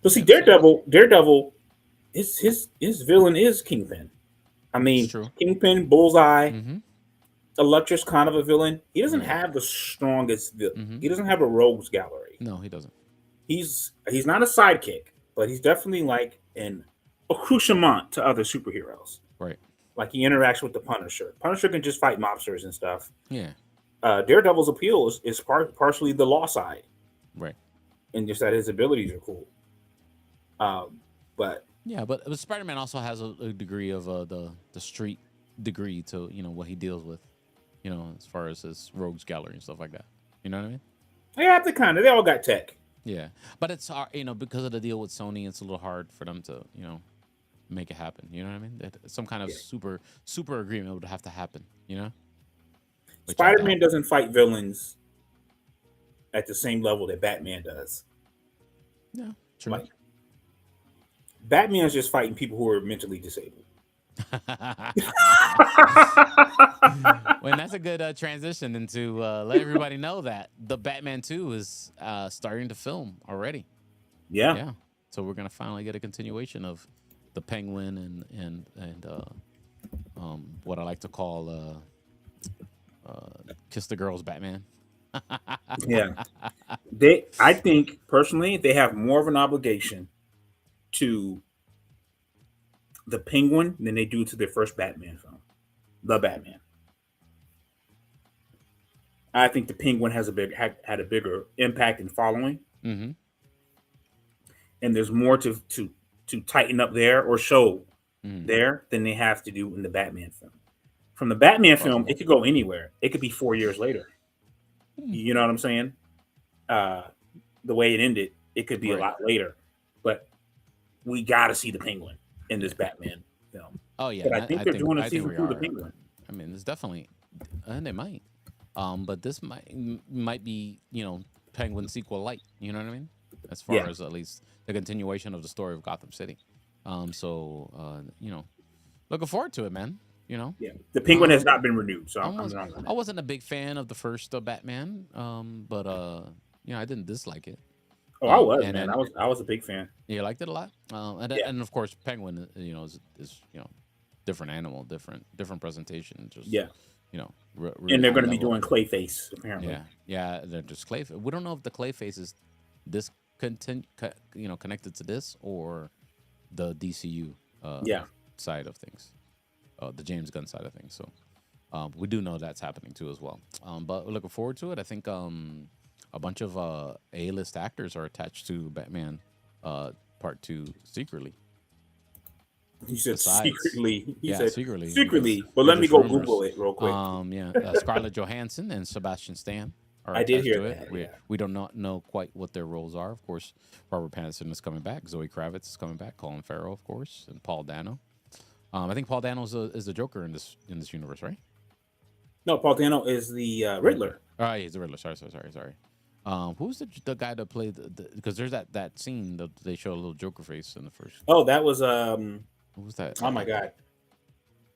But see, Daredevil, his villain is Kingpin. I mean, Kingpin, Bullseye, Electra's kind of a villain. He doesn't have the strongest villain. He doesn't have a rogues gallery. No, he doesn't. He's not a sidekick, but he's definitely like an accoutrement to other superheroes. Right. Like he interacts with the Punisher. Punisher can just fight mobsters and stuff. Yeah. Daredevil's appeal is partially the law side. Right. and just that his abilities are cool. But yeah, but Spider-Man also has a degree of the street degree to what he deals with, as far as his rogues gallery and stuff like that. You know what I mean? they have to they all got tech. Yeah, but it's hard, because of the deal with Sony. It's a little hard for them to make it happen. You know what I mean? Some kind of super agreement would have to happen. Spider-Man doesn't fight villains at the same level that Batman does. Yeah, true. Like, Batman's just fighting people who are mentally disabled. Well, that's a good transition into let everybody know that the Batman 2 is starting to film already. Yeah. So we're gonna finally get a continuation of the Penguin and what I like to call Kiss the Girls Batman. Yeah. I think personally they have more of an obligation to the Penguin than they do to their first Batman film, The Batman. I think the Penguin has had a bigger impact and following, mm-hmm. and there's more to tighten up there or show there than they have to do in the Batman film. From the Batman film, it could go anywhere. It could be 4 years later. You know what I'm saying? The way it ended, it could be a lot later, but we got to see the Penguin in this Batman film. Oh yeah, but I think they're doing a season 2 of the Penguin. I mean, it's definitely, and they might. But this might be, Penguin sequel light. You know what I mean? As far as at least the continuation of the story of Gotham City. So looking forward to it, man. Yeah, the Penguin has not been renewed, so I wasn't a big fan of the first Batman, but I didn't dislike it. Oh, I was, man. Then, I was a big fan. You liked it a lot, and of course, Penguin, is different animal, different presentation. Just really and they're going to be doing Clayface apparently. Yeah, they're just Clayface. We don't know if the Clayface is this connected to this or the DCU side of things, the James Gunn side of things. So we do know that's happening too as well. But we're looking forward to it. I think a bunch of A-list actors are attached to Batman Part 2 secretly. He said secretly. He said secretly. Secretly. But let me go Google it real quick. Scarlett Johansson and Sebastian Stan are I did hear that. We do not know quite what their roles are. Of course, Robert Pattinson is coming back. Zoe Kravitz is coming back. Colin Farrell, of course, and Paul Dano. I think Paul Dano is the Joker in this universe, right? No, Paul Dano is the Riddler. Oh, he's the Riddler. Sorry. Who's the guy that played because there's that scene that they show a little Joker face in the first. Oh, that was Who was that? Oh my God,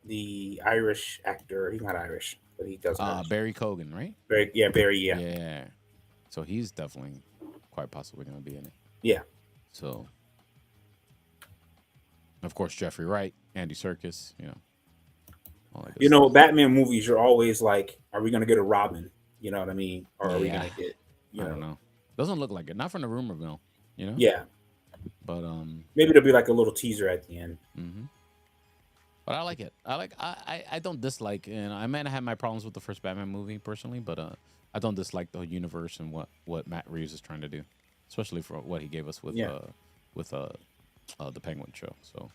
the Irish actor. He's not Irish, but he does. Barry Keoghan, right? Barry. Yeah. So he's definitely quite possibly going to be in it. Yeah. So, of course, Jeffrey Wright, Andy Serkis. Batman movies are always like, are we going to get a Robin? You know what I mean? Or are we going to get? I don't know. Doesn't look like it. Not from the rumor mill. Yeah. But maybe there'll be like a little teaser at the end. Mm-hmm. But I like it. I don't dislike, and I might have had my problems with the first Batman movie personally, but I don't dislike the universe and what Matt Reeves is trying to do, especially for what he gave us with the Penguin show. So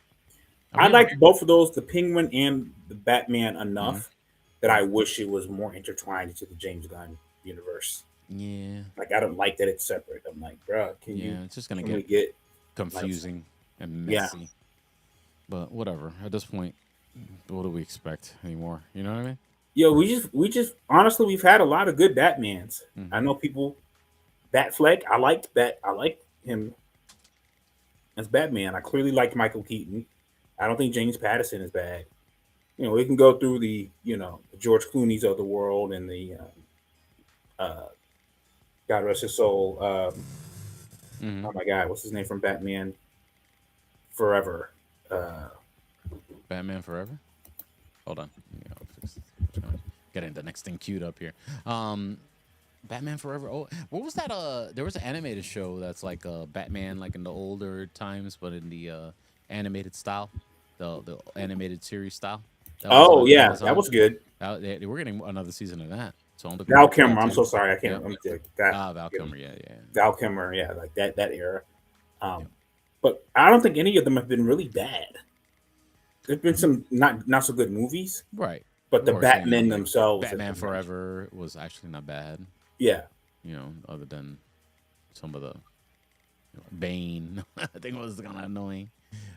I liked both of those, the Penguin and the Batman, enough that I wish it was more intertwined into the James Gunn universe. Yeah. Like, I don't like that it's separate. I'm like, bro, it's just going to get confusing and messy. Yeah. But whatever. At this point, what do we expect anymore? You know what I mean? Yo, we just honestly, we've had a lot of good Batmans. Mm-hmm. I know people, Batfleck, I liked him as Batman. I clearly liked Michael Keaton. I don't think James Patterson is bad. We can go through the George Clooney's of the world and the God rest his soul. Oh my God, what's his name from Batman Forever? Batman Forever? Hold on. Getting the next thing queued up here. Batman Forever. Oh, what was that? There was an animated show that's like Batman, like in the older times, but in the animated style, the animated series style. That was good. We're getting another season of that. So Val Kilmer. I'm so sorry. I can't. Val Kilmer. Yeah. Val Kilmer. Yeah, like that era. But I don't think any of them have been really bad. There's been some not so good movies, right? But the Batman themselves, Batman Forever was actually not bad. Yeah, other than some of the Bane, I think it was kind of annoying.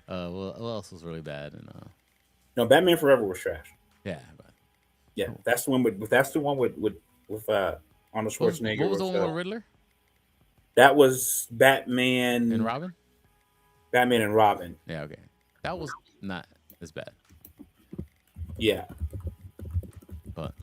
What else was really bad? And no, Batman Forever was trash. Yeah, that's the one with Arnold Schwarzenegger. What was the one with Riddler? That was Batman and Robin. Batman and Robin. Yeah, okay, that was not as bad. Yeah, but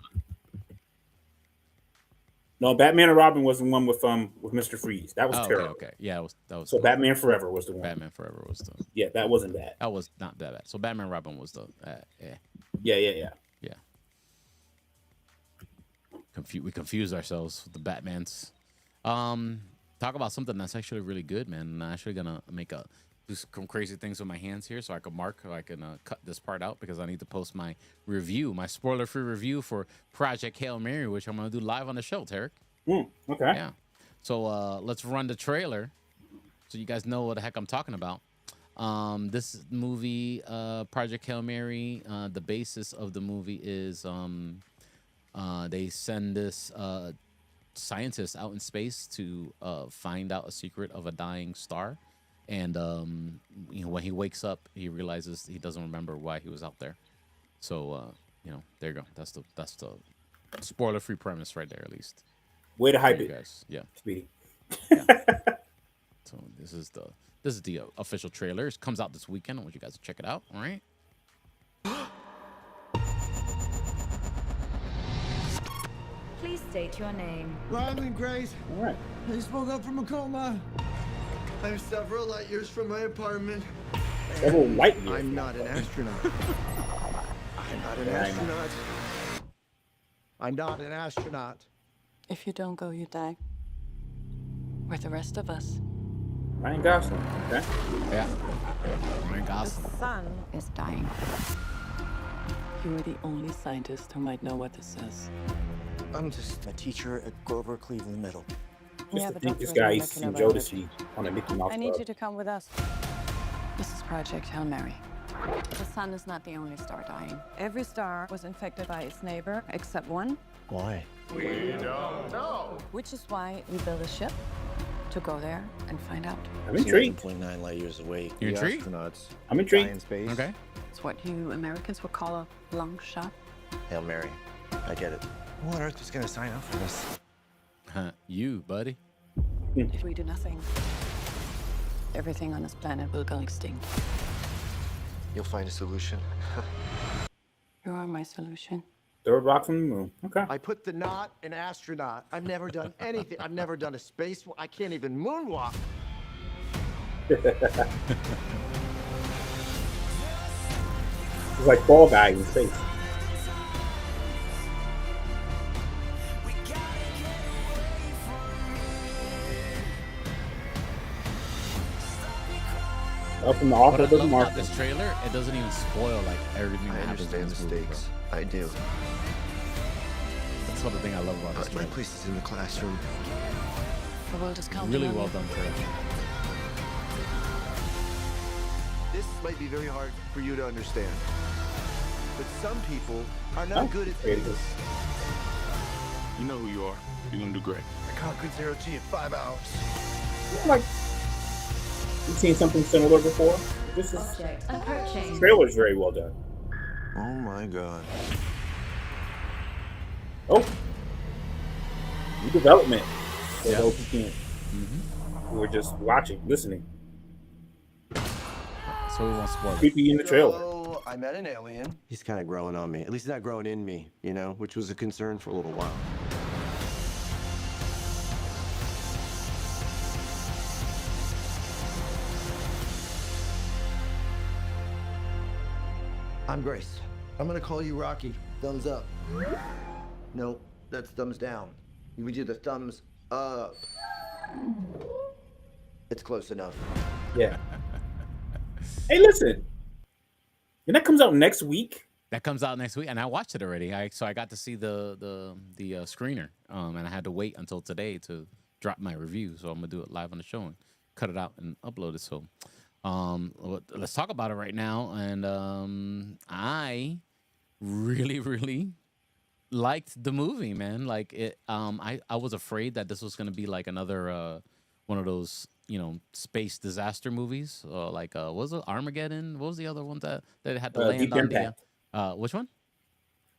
no, Batman and Robin was the one with Mr. Freeze. That was terrible. Okay, yeah, that was. So Batman Forever was the one. Batman Forever was the. Yeah, that wasn't bad. That was not that bad. So Batman and Robin was the. Yeah. We confuse ourselves with the Batmans. Talk about something that's actually really good, man. I'm actually gonna do some crazy things with my hands here, so I can cut this part out because I need to post my review, my spoiler-free review for Project Hail Mary, which I'm gonna do live on the show, Tarek. Okay. Yeah. So let's run the trailer, so you guys know what the heck I'm talking about. This movie, Project Hail Mary, the basis of the movie is they send this scientist out in space to find out a secret of a dying star. And when he wakes up, he realizes he doesn't remember why he was out there. So there you go. That's the spoiler-free premise right there, at least. Way to hype it, guys. Yeah, Speedy. Yeah. So this is the official trailer. It comes out this weekend. I want you guys to check it out. All right. Please state your name. Ryland Grace. All right. I spoke up from a coma. I'm several light years from my apartment. Several light years. I'm not an astronaut. I'm not an astronaut. I'm not an astronaut. If you don't go, you die. With the rest of us. Ryan Gosling. Okay. Yeah. Ryan Gosling. The sun is dying. You are the only scientist who might know what this says. I'm just a teacher at Grover Cleveland Middle. Just to think this guy used to see Jodeci on a Mickey Mouse I Club. need you to come with us. This is Project Hail Mary. The sun is not the only star dying. Every star was infected by its neighbor, except one. Why? We don't know. Which is why we built a ship to go there and find out. I'm intrigued. 1.9 light years away. You intrigued? Astronauts. I'm intrigued. In space. Okay. It's what you Americans would call a long shot. Hail Mary. I get it. Who on earth is going to sign up for this? You, buddy. If we do nothing, everything on this planet will go extinct. You'll find a solution. You are my solution. Third rock from the moon. Okay. I put the not an astronaut. I've never done anything. I've never done a space. I can't even moonwalk. It's like Fall Guy in space. Up from the author of the market. This trailer, it doesn't even spoil like everything that happens in this movie, mistakes. I do. That's the thing I love about this My trailer. place is in the classroom. The world is counting Really on well you. done trailer. This might be very hard for you to understand. But some people are not good at things. You know who you are. You're gonna do great. I conquered zero G in 5 hours. Like, you've seen something similar before. This Approaching. trailer's very well done. Oh my god. Oh, new development. For Yeah. those who can't, who are just watching, listening. So we won't spoil it. Creepy in the trailer. So I met an alien. He's kind of growing on me. At least he's not growing in me, which was a concern for a little while. I'm Grace. I'm gonna call you Rocky. Thumbs up. Nope, that's thumbs down. You would do the thumbs up. It's close enough. Yeah. Hey, listen. And that comes out next week. That comes out next week, and I watched it already. So I got to see the screener, and I had to wait until today to drop my review. So I'm gonna do it live on the show and cut it out and upload it. So, let's talk about it right now. And I really liked the movie, man. Like it. I was afraid that this was gonna be like another one of those space disaster movies. Like what was it, Armageddon? What was the other one that had to land Deep on Impact. Which one?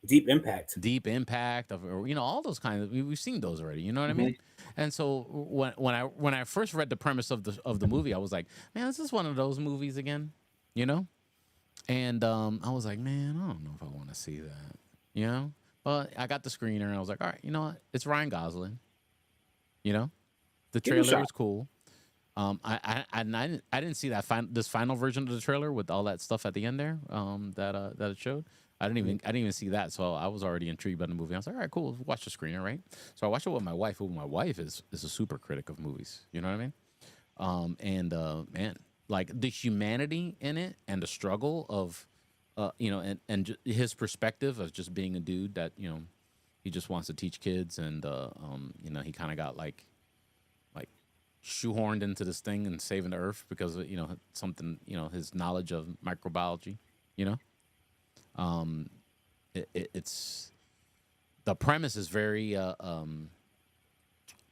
Deep Impact. Deep Impact of all those kinds of we've seen those already. You know what I mean? And so when I first read the premise of the movie, I was like, man, this is one of those movies again, And I was like, man, I don't know if I want to see that, But I got the screener and I was like, all right, you know what? It's Ryan Gosling. The trailer was cool. I didn't see this final version of the trailer with all that stuff at the end there. That it showed. I didn't even see that, so I was already intrigued by the movie. I was like, all right, cool, watch the screener, right? So I watched it with my wife. Who my wife is a super critic of movies. You know what I mean? Man, like the humanity in it and the struggle of, and his perspective of just being a dude that he just wants to teach kids, and he kind of got like shoehorned into this thing and saving the earth because of, something, his knowledge of microbiology, it's the premise is very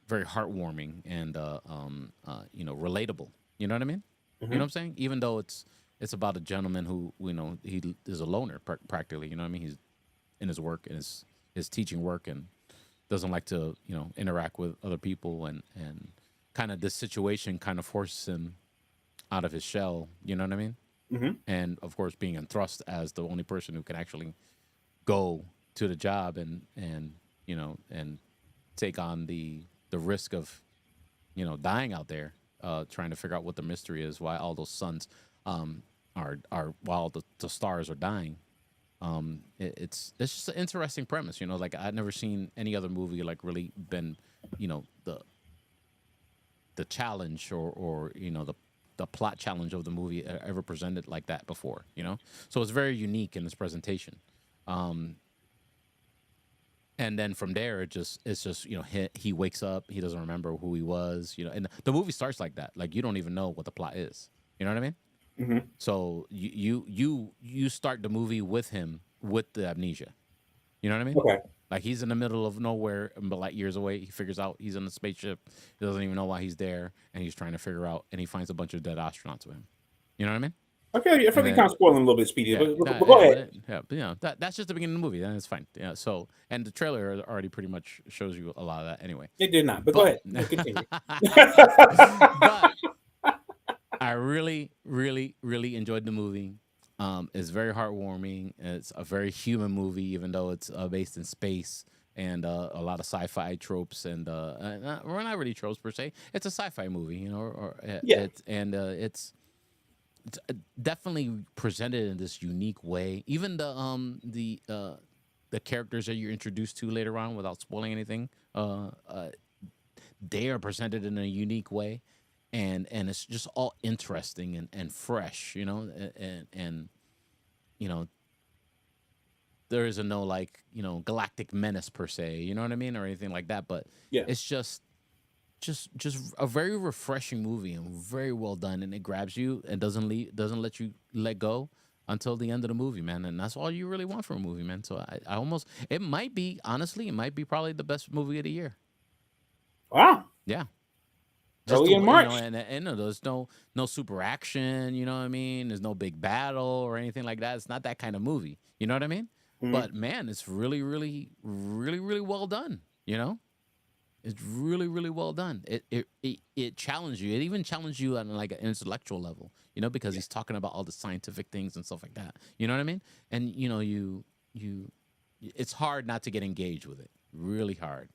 very heartwarming and relatable. You know what I mean? You know what I'm saying? Even though it's about a gentleman who he is a loner practically. You know what I mean? He's in his work and his teaching work and doesn't like to interact with other people and kind of this situation kind of forces him out of his shell. You know what I mean? And of course, being thrust as the only person who can actually go to the job and take on the risk of dying out there, trying to figure out what the mystery is, why all those suns are while the stars are dying. It's just an interesting premise, like I'd never seen any other movie like really been the challenge or the plot challenge of the movie ever presented like that before, So it's very unique in its presentation. And then from there, it's just he wakes up, he doesn't remember who he was, and the movie starts like that, like you don't even know what the plot is. You know what I mean? So you start the movie with him with the amnesia. You know what I mean? Okay. Like he's in the middle of nowhere, but like years away, he figures out he's in a spaceship. He doesn't even know why he's there, and he's trying to figure out, and he finds a bunch of dead astronauts with him. You know what I mean? Okay, I feel like kind of spoiling a little bit, Speedy. But go ahead. That's just the beginning of the movie. Then it's fine. Yeah. So, and the trailer already pretty much shows you a lot of that anyway. It did not, but go ahead. Continue. But I really, really, really enjoyed the movie. It's very heartwarming. It's a very human movie, even though it's based in space and a lot of sci-fi tropes. And we're not really tropes per se. It's a sci-fi movie, It's definitely presented in this unique way. Even the characters that you're introduced to later on, without spoiling anything, they are presented in a unique way. And it's just all interesting and fresh, and there is no galactic menace per se, you know what I mean, or anything like that. But it's just a very refreshing movie and very well done, and it grabs you and doesn't let you let go until the end of the movie, man. And that's all you really want from a movie, man. So I almost, it might be probably the best movie of the year. Wow. Yeah. Early in March. And there's no super action, you know what I mean? There's no big battle or anything like that. It's not that kind of movie. You know what I mean? But man, it's really, really, really, really well done. It's really, really well done. It challenged you. It even challenged you on like an intellectual level, because he's talking about all the scientific things and stuff like that. You know what I mean? And you it's hard not to get engaged with it. Really hard.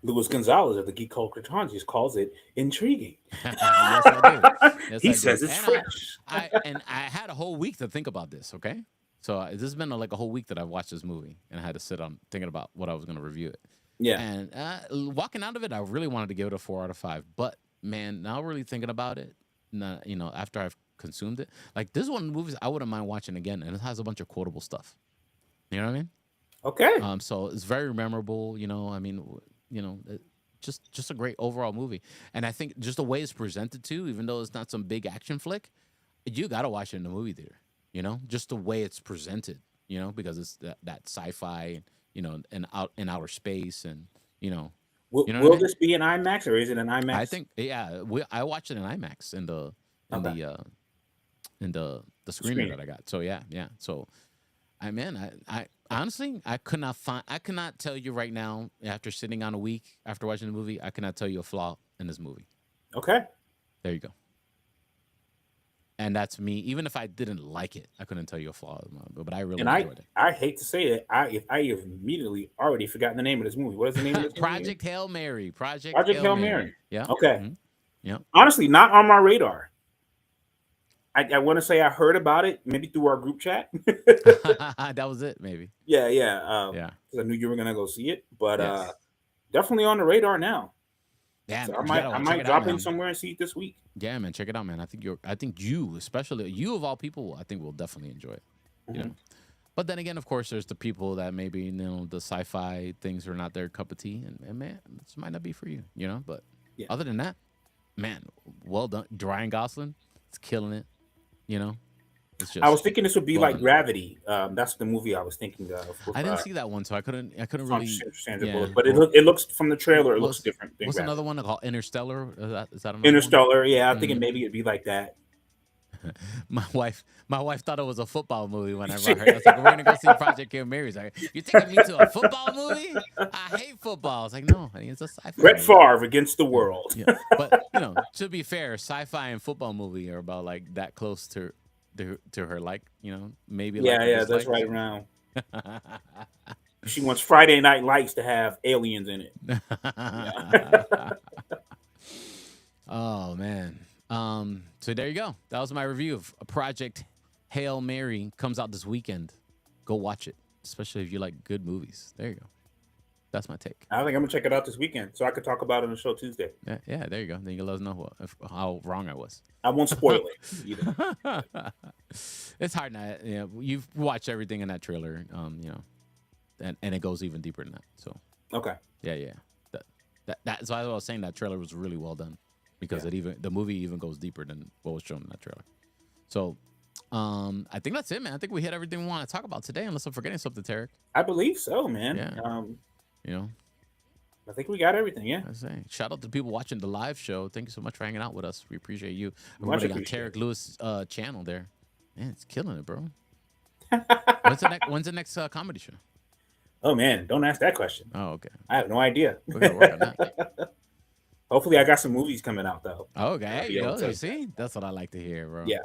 Luis Gonzalez of the Geek Culture Congress calls it intriguing. Yes, I do. He says it's fresh. I had a whole week to think about this. Okay, so this has been like a whole week that I've watched this movie, and I had to sit on thinking about what I was going to review it. Yeah. And walking out of it, I really wanted to give it a 4 out of 5. But man, now really thinking about it, after I've consumed it. Like this is one of the movies I wouldn't mind watching again, and it has a bunch of quotable stuff. You know what I mean? Okay. So it's very memorable. I mean, just a great overall movie. And I think just the way it's presented too, even though it's not some big action flick, you gotta watch it in the movie theater. Just the way it's presented. Because it's that sci-fi, and in outer space, and Will this be an IMAX or is it an IMAX? I think I watched it in IMAX in the screener that I got. So yeah. So I honestly I could not tell you right now after sitting on a week after watching the movie, I could not tell you a flaw in this movie. Okay. There you go. And that's me. Even if I didn't like it, I couldn't tell you a flaw, but I really enjoyed it. I hate to say it, I have immediately already forgotten the name of this movie. What is the name of this movie? Project Hail Mary. Project Hail Mary. Yeah. Okay. Mm-hmm. Yeah. Honestly, not on my radar. I want to say I heard about it maybe through our group chat. That was it, maybe. Yeah. Yeah. Because I knew you were gonna go see it, but Yes. Definitely on the radar now. Yeah, So I might drop in somewhere and see it this week. Yeah, man, check it out, man. I think you, especially you of all people, I think will definitely enjoy it. Mm-hmm. But then again, of course, there's the people that maybe the sci-fi things are not their cup of tea, and man, this might not be for you, But other than that, man, well done, Ryan Gosling, it's killing it, It's just I was thinking this would be like done. Gravity. That's the movie I was thinking of. I didn't see that one, so I couldn't really. Sandra Bullock, but it looks from the trailer. It looks different. What's Gravity. another one called Interstellar? Is that another Interstellar? one? Yeah, I'm thinking maybe it'd be like that. My wife thought it was a football movie when I brought her. I was like, "We're gonna go see Project Hail Mary." She's like, "You're taking me to a football movie? I hate football." I was like, "No, honey, it's a sci-fi." Brett movie. Favre against the world. Yeah, but to be fair, sci-fi and football movie are about like that close to her, like maybe. Yeah, that's right around. She wants Friday Night Lights to have aliens in it. Oh man. So there you go. That was my review of Project Hail Mary. Comes out this weekend. Go watch it, especially if you like good movies. There you go. That's my take. I think I'm gonna check it out this weekend so I could talk about it on the show Tuesday. Yeah, there you go. Then you can let us know how wrong I was. I won't spoil it either. It's hard not. You've watched everything in that trailer. And it goes even deeper than that. So okay. Yeah. That's why I was saying that trailer was really well done because the movie even goes deeper than what was shown in that trailer. So I think that's it, man. I think we hit everything we want to talk about today, unless I'm forgetting something, Tarek. I believe so, man. Yeah. I think we got everything. Yeah. I say, shout out to people watching the live show. Thank you so much for hanging out with us. We appreciate you. Everybody on Tarek Lewis' channel there. Man, it's killing it, bro. When's the next comedy show? Oh man, don't ask that question. Oh, okay. I have no idea. We're gonna work on that. Hopefully, I got some movies coming out though. Okay, you see, that's what I like to hear, bro. Yeah.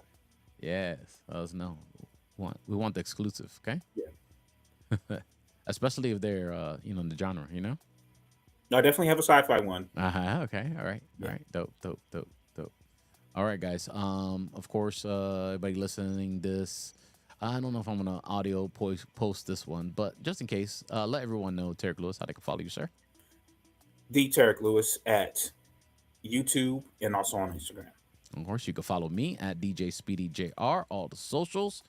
Yes. Let us know. We want the exclusive, okay? Yeah. Especially if they're in the genre, No, I definitely have a sci-fi one. Okay. All right. Yeah. All right. Dope. All right, guys. Of course, everybody listening this. I don't know if I'm gonna audio post this one, but just in case, let everyone know, Tarek Lewis, how they can follow you, sir. The Tarek Lewis at YouTube and also on Instagram. Of course, you can follow me at DJ Speedy JR, all the socials.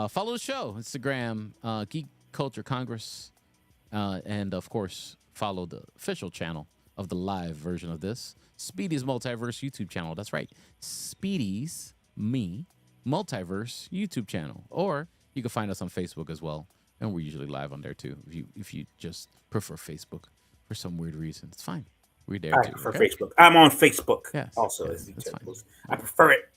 Follow the show, Instagram, Geek Culture Congress, and of course, follow the official channel of the live version of this, Speedy's Multiverse YouTube channel. That's right, Speedy's Multiverse YouTube channel, or you can find us on Facebook as well, and we're usually live on there too. If you just prefer Facebook for some weird reason, it's fine. We're there too. For Facebook, I'm on Facebook. Yes, also, yes, that's fine. I prefer it.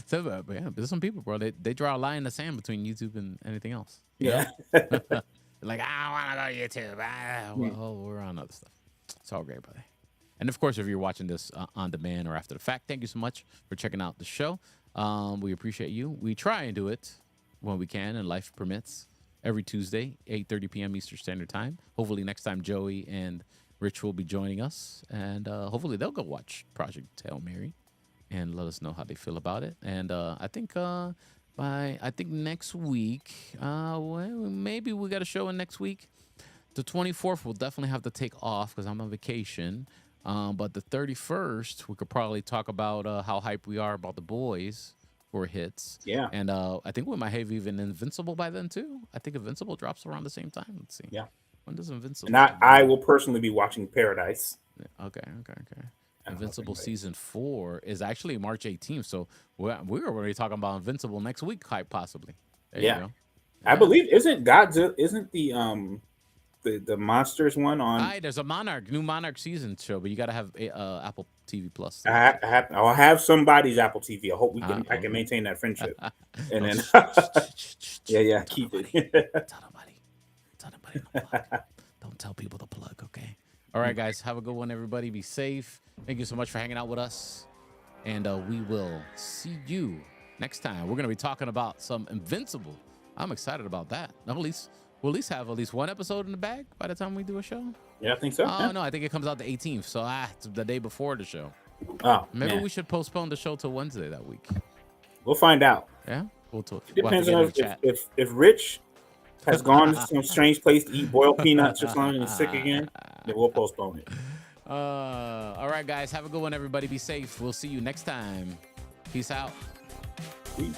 So, there's some people, bro. They draw a line in the sand between YouTube and anything else. Yeah. Like, I want to go YouTube. Well, we're on other stuff. It's all great, buddy. And of course, if you're watching this on demand or after the fact, thank you so much for checking out the show. We appreciate you. We try and do it when we can and life permits. Every Tuesday, 8:30 p.m. Eastern Standard Time. Hopefully next time Joey and Rich will be joining us. And hopefully they'll go watch Project Hail Mary and let us know how they feel about it. And I think next week, maybe we got a show in next week. The 24th, we'll definitely have to take off because I'm on vacation. But the 31st, we could probably talk about how hyped we are about The Boys for hits. Yeah. And I think we might have even Invincible by then, too. I think Invincible drops around the same time. Let's see. Yeah. When does Invincible? And I will personally be watching Paradise. Yeah, okay. Invincible season 4 is actually March 18th. So we're already talking about Invincible next week, possibly. There you go. I believe isn't the Monsters one on? Hi, there's a new Monarch season show, but you got to have Apple TV Plus. I'll have somebody's Apple TV. I hope I can maintain that friendship. And then keep it. Tell nobody the plug. Don't tell people the plug, okay? All right, guys, have a good one, everybody. Be safe. Thank you so much for hanging out with us, and we will see you next time. We're gonna be talking about some Invincible. I'm excited about that. We'll at least have one episode in the bag by the time we do a show. Yeah, I think so. Oh, no, I think it comes out the 18th. So it's the day before the show. Oh, maybe we should postpone the show till Wednesday that week. We'll find out. Yeah, we'll talk. It depends on if Rich has gone to some strange place to eat boiled peanuts or something and is sick again, then we'll postpone it. All right, guys, have a good one, everybody. Be safe. We'll see you next time. Peace out. Peace.